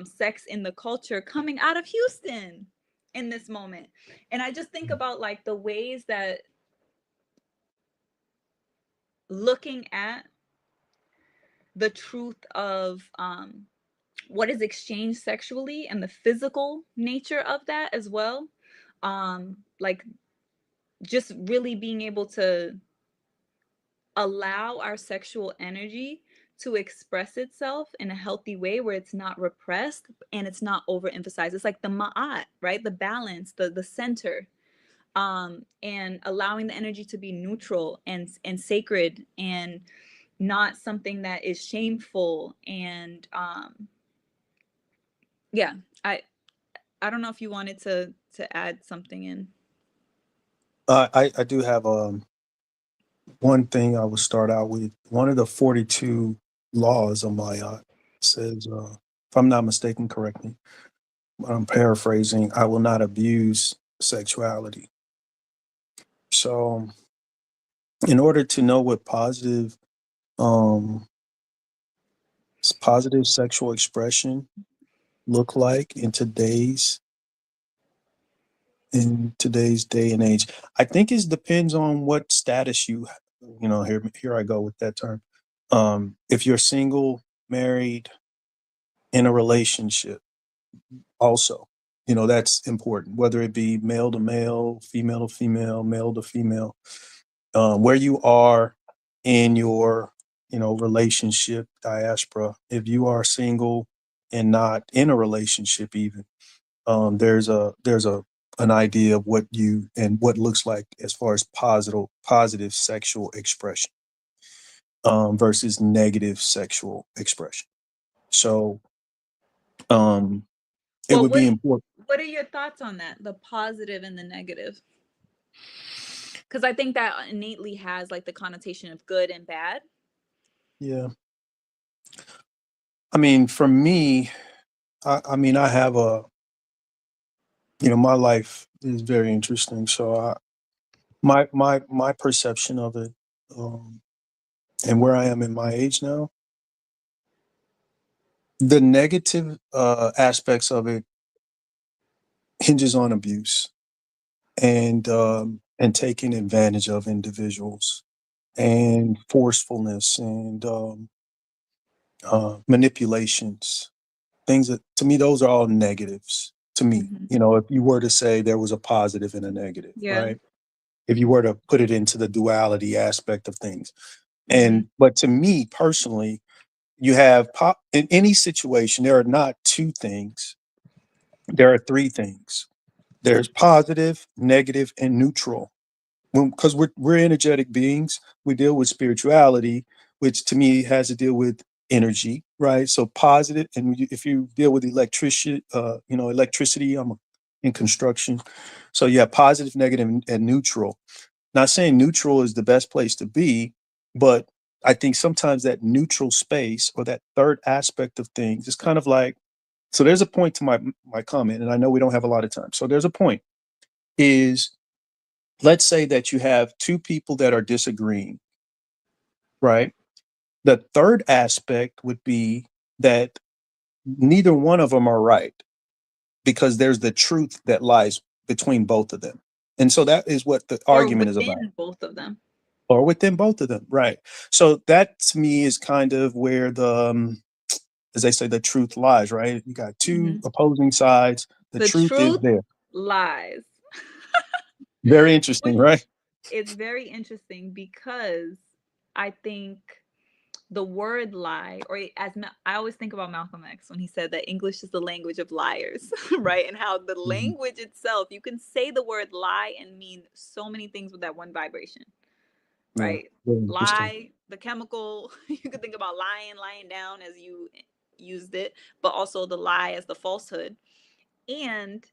sex in the culture coming out of Houston in this moment. And I just think about like the ways that looking at the truth of what is exchanged sexually and the physical nature of that as well, like just really being able to allow our sexual energy to express itself in a healthy way where it's not repressed and it's not overemphasized. It's like the ma'at, right? The balance, the center, and allowing the energy to be neutral and sacred, and not something that is shameful. And yeah, I don't know if you wanted to add something in. I do have one thing I would start out with. One of the 42 laws of Ma'at says, if I'm not mistaken, correct me, but I'm paraphrasing, I will not abuse sexuality. So, in order to know what um, positive sexual expression look like in today's day and age, I think it depends on what status you know, here I go with that term. If you're single, married, in a relationship, also, you know, that's important, whether it be male to male, female to female, male to female, where you are in your, you know, relationship diaspora. If you are single and not in a relationship even, there's a an idea of what you and what looks like as far as positive sexual expression, versus negative sexual expression. So um it Well, would be important. what are your thoughts on that? The positive and the negative? Because I think that innately has like the connotation of good and bad. Yeah, I mean, for me, I mean, I have a, you know, my life is very interesting. So my perception of it, um, and where I am in my age now, the negative aspects of it hinges on abuse and taking advantage of individuals and forcefulness and manipulations. Things that, to me, those are all negatives to me. Hmm. You know, if you were to say there was a positive and a negative, Yeah. right? If you were to put it into the duality aspect of things. Hmm. And but to me personally, you have in any situation, there are not two things, there are three things. There's positive, negative, and neutral. Because we're energetic beings, we deal with spirituality, which to me has to deal with energy, right? So positive, and if you deal with electricity, you know, electricity, in construction. So yeah, positive, negative, and neutral. Not saying neutral is the best place to be, but I think sometimes that neutral space or that third aspect of things is kind of like, so there's a point to my comment, and I know we don't have a lot of time. So there's a point is, let's say that you have two people that are disagreeing, right? The third aspect would be that neither one of them are right, because there's the truth that lies between both of them. And so that is what the or argument is about, within both of them. or within both of them. Right. So that to me is kind of where the, as they say, the truth lies, right? You got two Hmm. opposing sides. The The truth is truth there. lies. Very interesting, Which right? is very interesting because I think the word lie, or I always think about Malcolm X when he said that English is the language of liars, right? And how the Mhm. language itself, you can say the word lie and mean so many things with that one vibration, Yeah. right? Very interesting. Lie, the chemical, you could think about lying down as you used it, but also the lie as the falsehood. And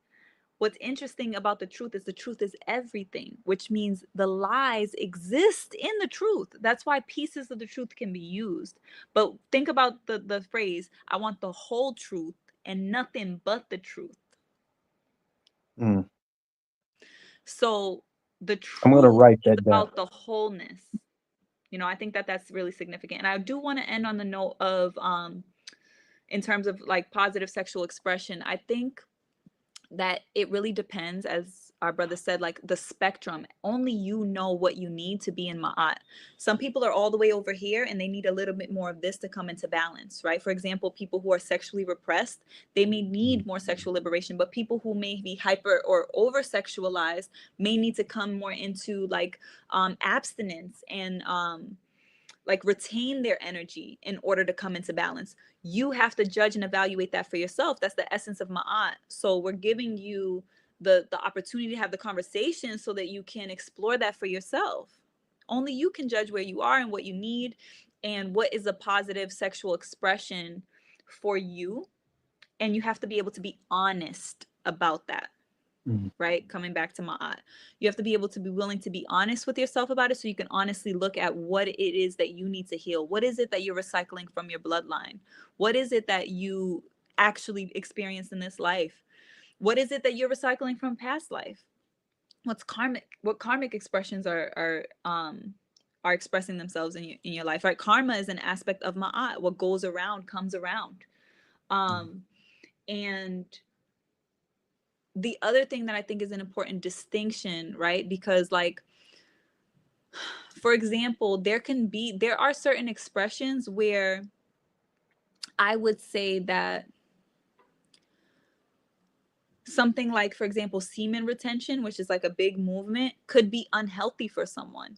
what's interesting about the truth is everything, which means the lies exist in the truth. That's why pieces of the truth can be used. But think about the phrase, I want the whole truth and nothing but the truth. Mm. So the I'm going to truth write is that down. about the wholeness. I think that that's really significant. And I do want to end on the note of in terms of like positive sexual expression. I think that it really depends, as our brother said, like the spectrum. Only you know what you need to be in ma'at. Some people are all the way over here and they need a little bit more of this to come into balance, right? For example, people who are sexually repressed, they may need more sexual liberation, but people who may be hyper or over sexualized may need to come more into like abstinence and like retain their energy in order to come into balance. You have to judge and evaluate that for yourself. That's the essence of ma'at. So we're giving you the opportunity to have the conversation so that you can explore that for yourself. Only you can judge where you are and what you need and what is a positive sexual expression for you. And you have to be able to be honest about that, Mm. right? Coming back to Ma'at. You have to be able to be willing to be honest with yourself about it so you can honestly look at what it is that you need to heal. What is it that you're recycling from your bloodline? What is it that you actually experienced in this life? What is it that you're recycling from past life? What's karmic? What karmic expressions are expressing themselves in your life, right? Karma is an aspect of Ma'at. What goes around comes around. Um and the other thing that I think is an important distinction, right? Because like for example, there are certain expressions where I would say that something like, for example, semen retention, which is like a big movement, could be unhealthy for someone.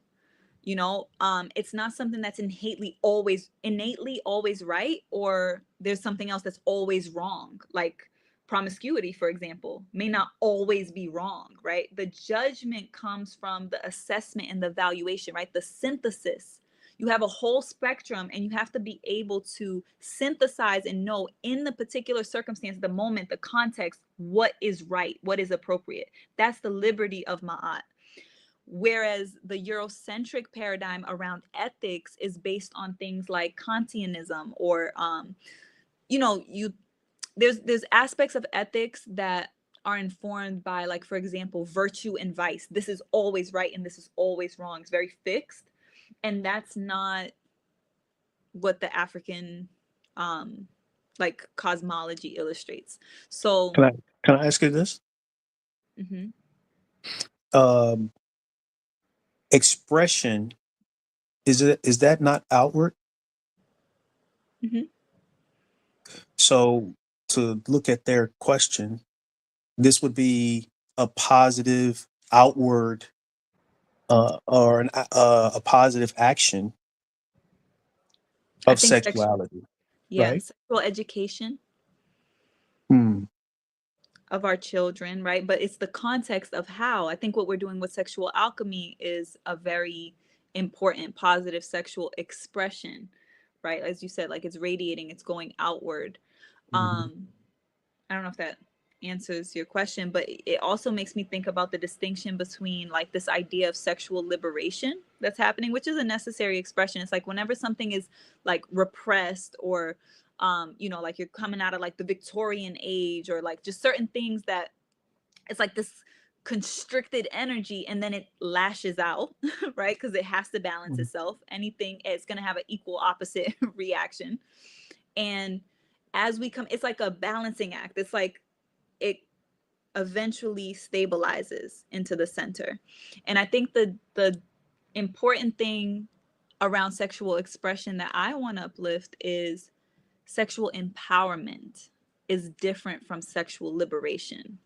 It's not something that's innately always right, or there's something else that's always wrong, like promiscuity, for example, may not always be wrong, right? The judgment comes from the assessment and the evaluation, right? The synthesis. You have a whole spectrum and you have to be able to synthesize and know in the particular circumstance, the moment, the context, what is right, what is appropriate. That's the liberty of ma'at. Whereas the Eurocentric paradigm around ethics is based on things like Kantianism, or you know, you there's aspects of ethics that are informed by, like, for example, virtue and vice. This is always right and this is always wrong. It's very fixed. And that's not what the African like cosmology illustrates. So Can I can I ask you this? mhm, Um, Expression, is that not outward? mhm. So to look at their question, this would be a positive outward, or a positive action I of think sexuality, yeah, right? sexual education Hmm. of our children, right? But it's the context of how. I think what we're doing with sexual alchemy is a very important positive sexual expression, right? As you said, like it's radiating, it's going outward. Mhm. Um, I don't know if that answers your question, but it also makes me think about the distinction between like this idea of sexual liberation that's happening, which is a necessary expression. It's like whenever something is like repressed, or like you're coming out of like the Victorian age, or like just certain things that it's like this constricted energy and then it lashes out, right? Because it has to balance Mm. itself. Anything, it's going to have an equal opposite reaction. And as we come, it's like a balancing act. It's like it eventually stabilizes into the center. And I think the important thing around sexual expression that I want to uplift is sexual empowerment is different from sexual liberation.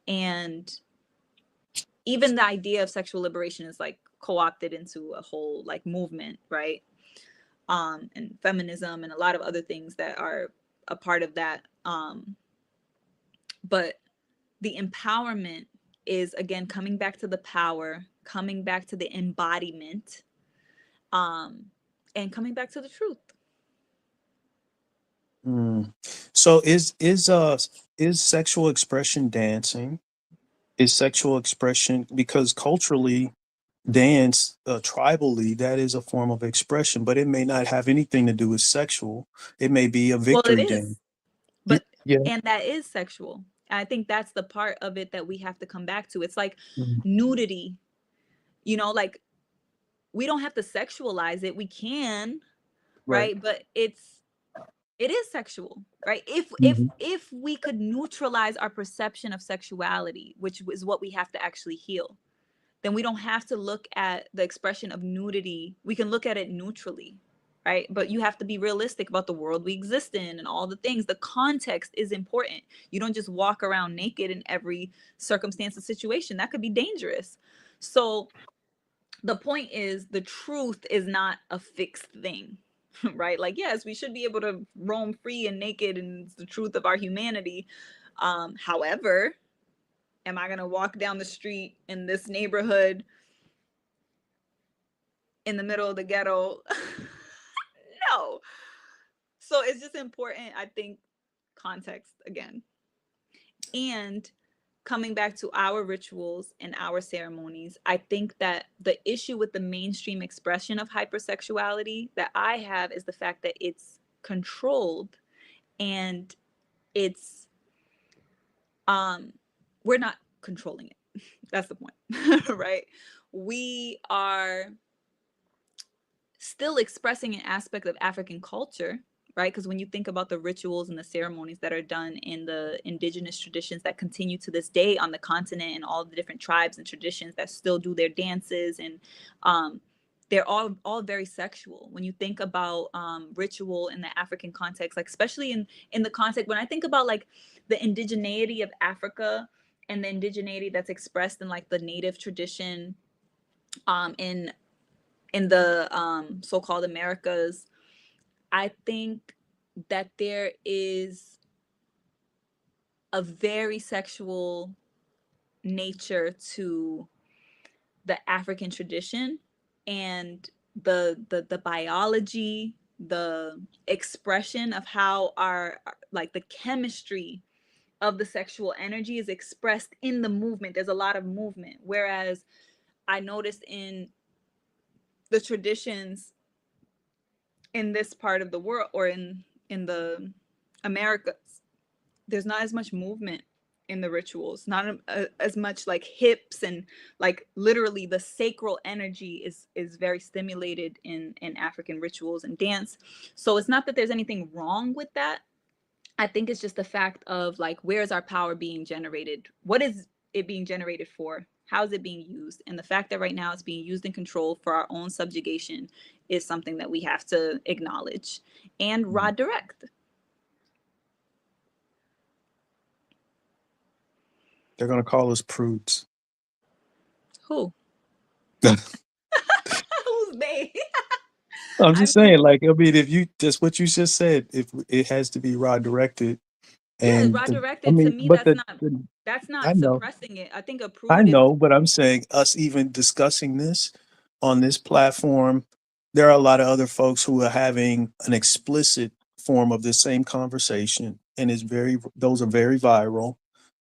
And even the idea of sexual liberation is like co-opted into a whole like movement, right? And feminism and a lot of other things that are a part of that. But the empowerment is again coming back to the power, coming back to the embodiment, um, and coming back to the truth. Mm. So is sexual expression dancing? Is sexual expression, because culturally dance, tribally, that is a form of expression, but it may not have anything to do with sexual. It may be a Well, it victory dance. is, but Yeah. and that is sexual. I think that's the part of it that we have to come back to. It's like Mhm. nudity, like we don't have to sexualize it. We can, Right. right? But it is sexual, right? if if Mhm. if we could neutralize our perception of sexuality, which is what we have to actually heal, then we don't have to look at the expression of nudity. We can look at it neutrally, right? But you have to be realistic about the world we exist in and all the things. The context is important. You don't just walk around naked in every circumstance and situation. That could be dangerous. So the point is, the truth is not a fixed thing. Right? Like, yes, we should be able to roam free and naked, and it's the truth of our humanity. However, am I going to walk down the street in this neighborhood in the middle of the ghetto? No. So it's just important, I think, context again. And coming back to our rituals and our ceremonies, I think that the issue with the mainstream expression of hypersexuality that I have is the fact that it's controlled, and it's we're not controlling it. That's the point. Right? We are still expressing an aspect of African culture, right? Because when you think about the rituals and the ceremonies that are done in the indigenous traditions that continue to this day on the continent, and all the different tribes and traditions that still do their dances, and they're all very sexual. When you think about ritual in the African context, like especially in the context, when I think about like the indigeneity of Africa and the indigeneity that's expressed in like the native tradition, in the so-called Americas, I think that there is a very sexual nature to the African tradition, and the biology, the expression of how our like the chemistry of the sexual energy is expressed in the movement. There's a lot of movement, whereas I noticed in the traditions in this part of the world, or in the Americas, there's not as much movement in the rituals, not as much like hips, and like literally the sacral energy is very stimulated in African rituals and dance. So it's not that there's anything wrong with that. I think it's just the fact of like, where is our power being generated? What is it being generated for? How is it being used? And the fact that right now it's being used in control for our own subjugation is something that we have to acknowledge and Mhm. rod direct. They're gonna call us prudes. Who? Who's they? I'm I just mean, saying, like, I mean, if you just what you just said, if it has to be rod directed, yeah, and rod I directed to mean, me, but that's I not know, suppressing it. I think a I prude is know, but I'm saying us even discussing this on this platform, there are a lot of other folks who are having an explicit form of the same conversation, and those are very viral.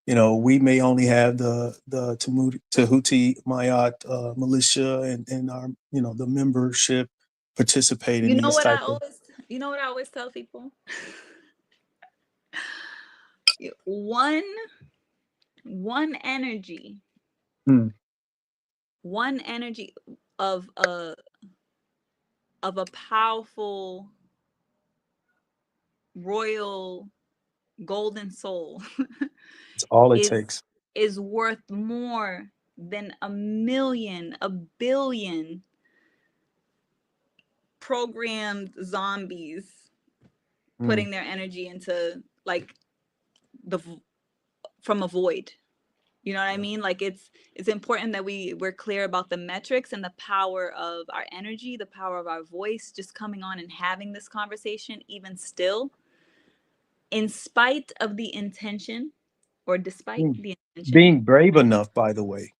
We may only have the Tehuti Ma'at militia and our the membership participate in you know these what I type of. always you know what I always tell people? One energy. Mm. One energy of a powerful royal golden soul It's all it is takes. worth more than a million, a billion programmed zombies Mm. putting their energy into like the from a void. You know what I Yeah. mean? Like it's important that we're clear about the metrics and the power of our energy, the power of our voice, just coming on and having this conversation, even still, in spite of the intention or despite Mm. the intention. Being brave enough, by the way,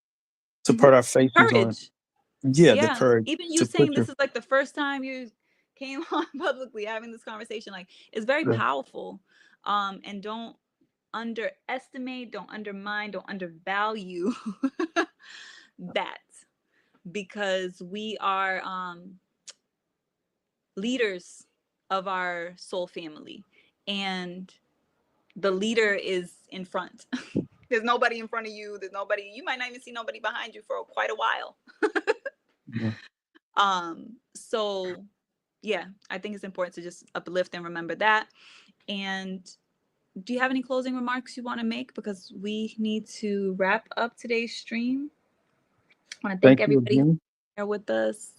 to Hmm. put our faces on. Courage. Yeah, the Yeah. courage Even you to saying put your. this is like the first time you came on publicly having this conversation, like it's very Yeah. powerful. And don't underestimate, don't undermine, don't undervalue that, because we are leaders of our soul family, and the leader is in front. There's nobody in front of you. There's nobody. You might not even see nobody behind you for quite a while. Yeah. So yeah, I think it's important to just uplift and remember that. And do you have any closing remarks you want to make? Because we need to wrap up today's stream. I want to thank Thank you everybody who's again. here with us.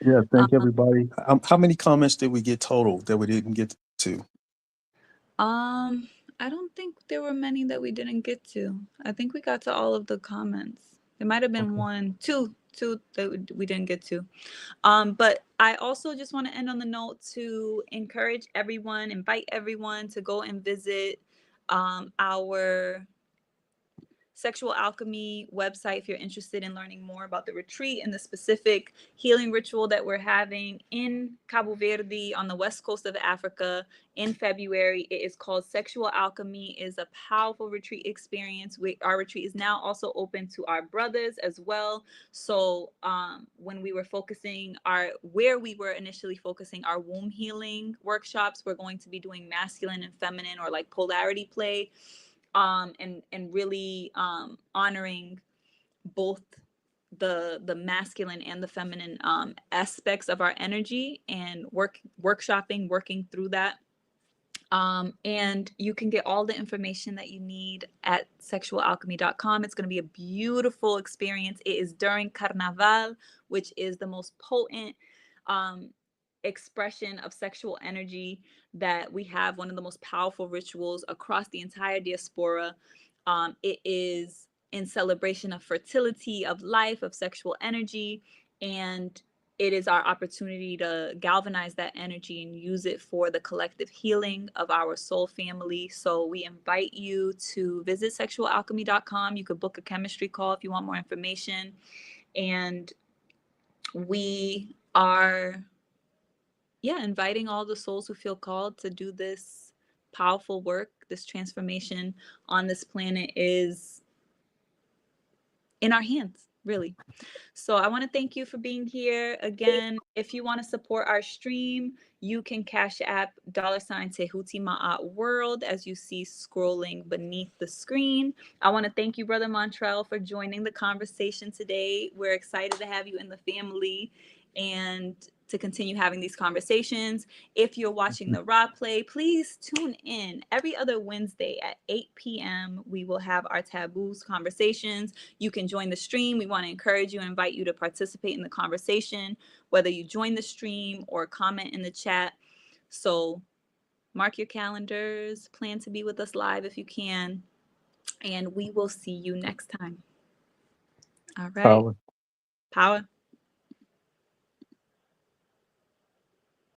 Yeah, Um, thank everybody. How many comments did we get total that we didn't get to? um, I don't think there were many that we didn't get to. I think we got to all of the comments. There might have been Okay. one, two that we didn't get to. But I also just want to end on the note to encourage everyone, invite everyone to go and visit our Sexual Alchemy website if you're interested in learning more about the retreat and the specific healing ritual that we're having in Cabo Verde on the west coast of Africa in February. It is called Sexual Alchemy. It is a powerful retreat experience. Our retreat is now also open to our brothers as well. So when we were focusing where we were initially focusing our womb healing workshops, we're going to be doing masculine and feminine, or like polarity play, and really honoring both the masculine and the feminine aspects of our energy, and workshopping, working through that. And you can get all the information that you need at sexualalchemy.com. It's going to be a beautiful experience. It is during Carnaval, which is the most potent um, expression of sexual energy that we have, one of the most powerful rituals across the entire diaspora. It is in celebration of fertility, of life, of sexual energy, and it is our opportunity to galvanize that energy and use it for the collective healing of our soul family. So we invite you to visit sexualalchemy.com. You could book a chemistry call if you want more information. And we are, yeah, inviting all the souls who feel called to do this powerful work. This transformation on this planet is in our hands, really. So I want to thank you for being here again. If you want to support our stream, you can cash app $Tehuti Ma'at World, as you see scrolling beneath the screen. I want to thank you, Brother Montrell, for joining the conversation today. We're excited to have you in the family and to continue having these conversations. If you're watching the raw play, please tune in every other Wednesday at 8 p.m. We will have our taboos conversations. You can join the stream. We want to encourage you and invite you to participate in the conversation, whether you join the stream or comment in the chat. So mark your calendars, plan to be with us live if you can, and we will see you next time. All right. Power. Power.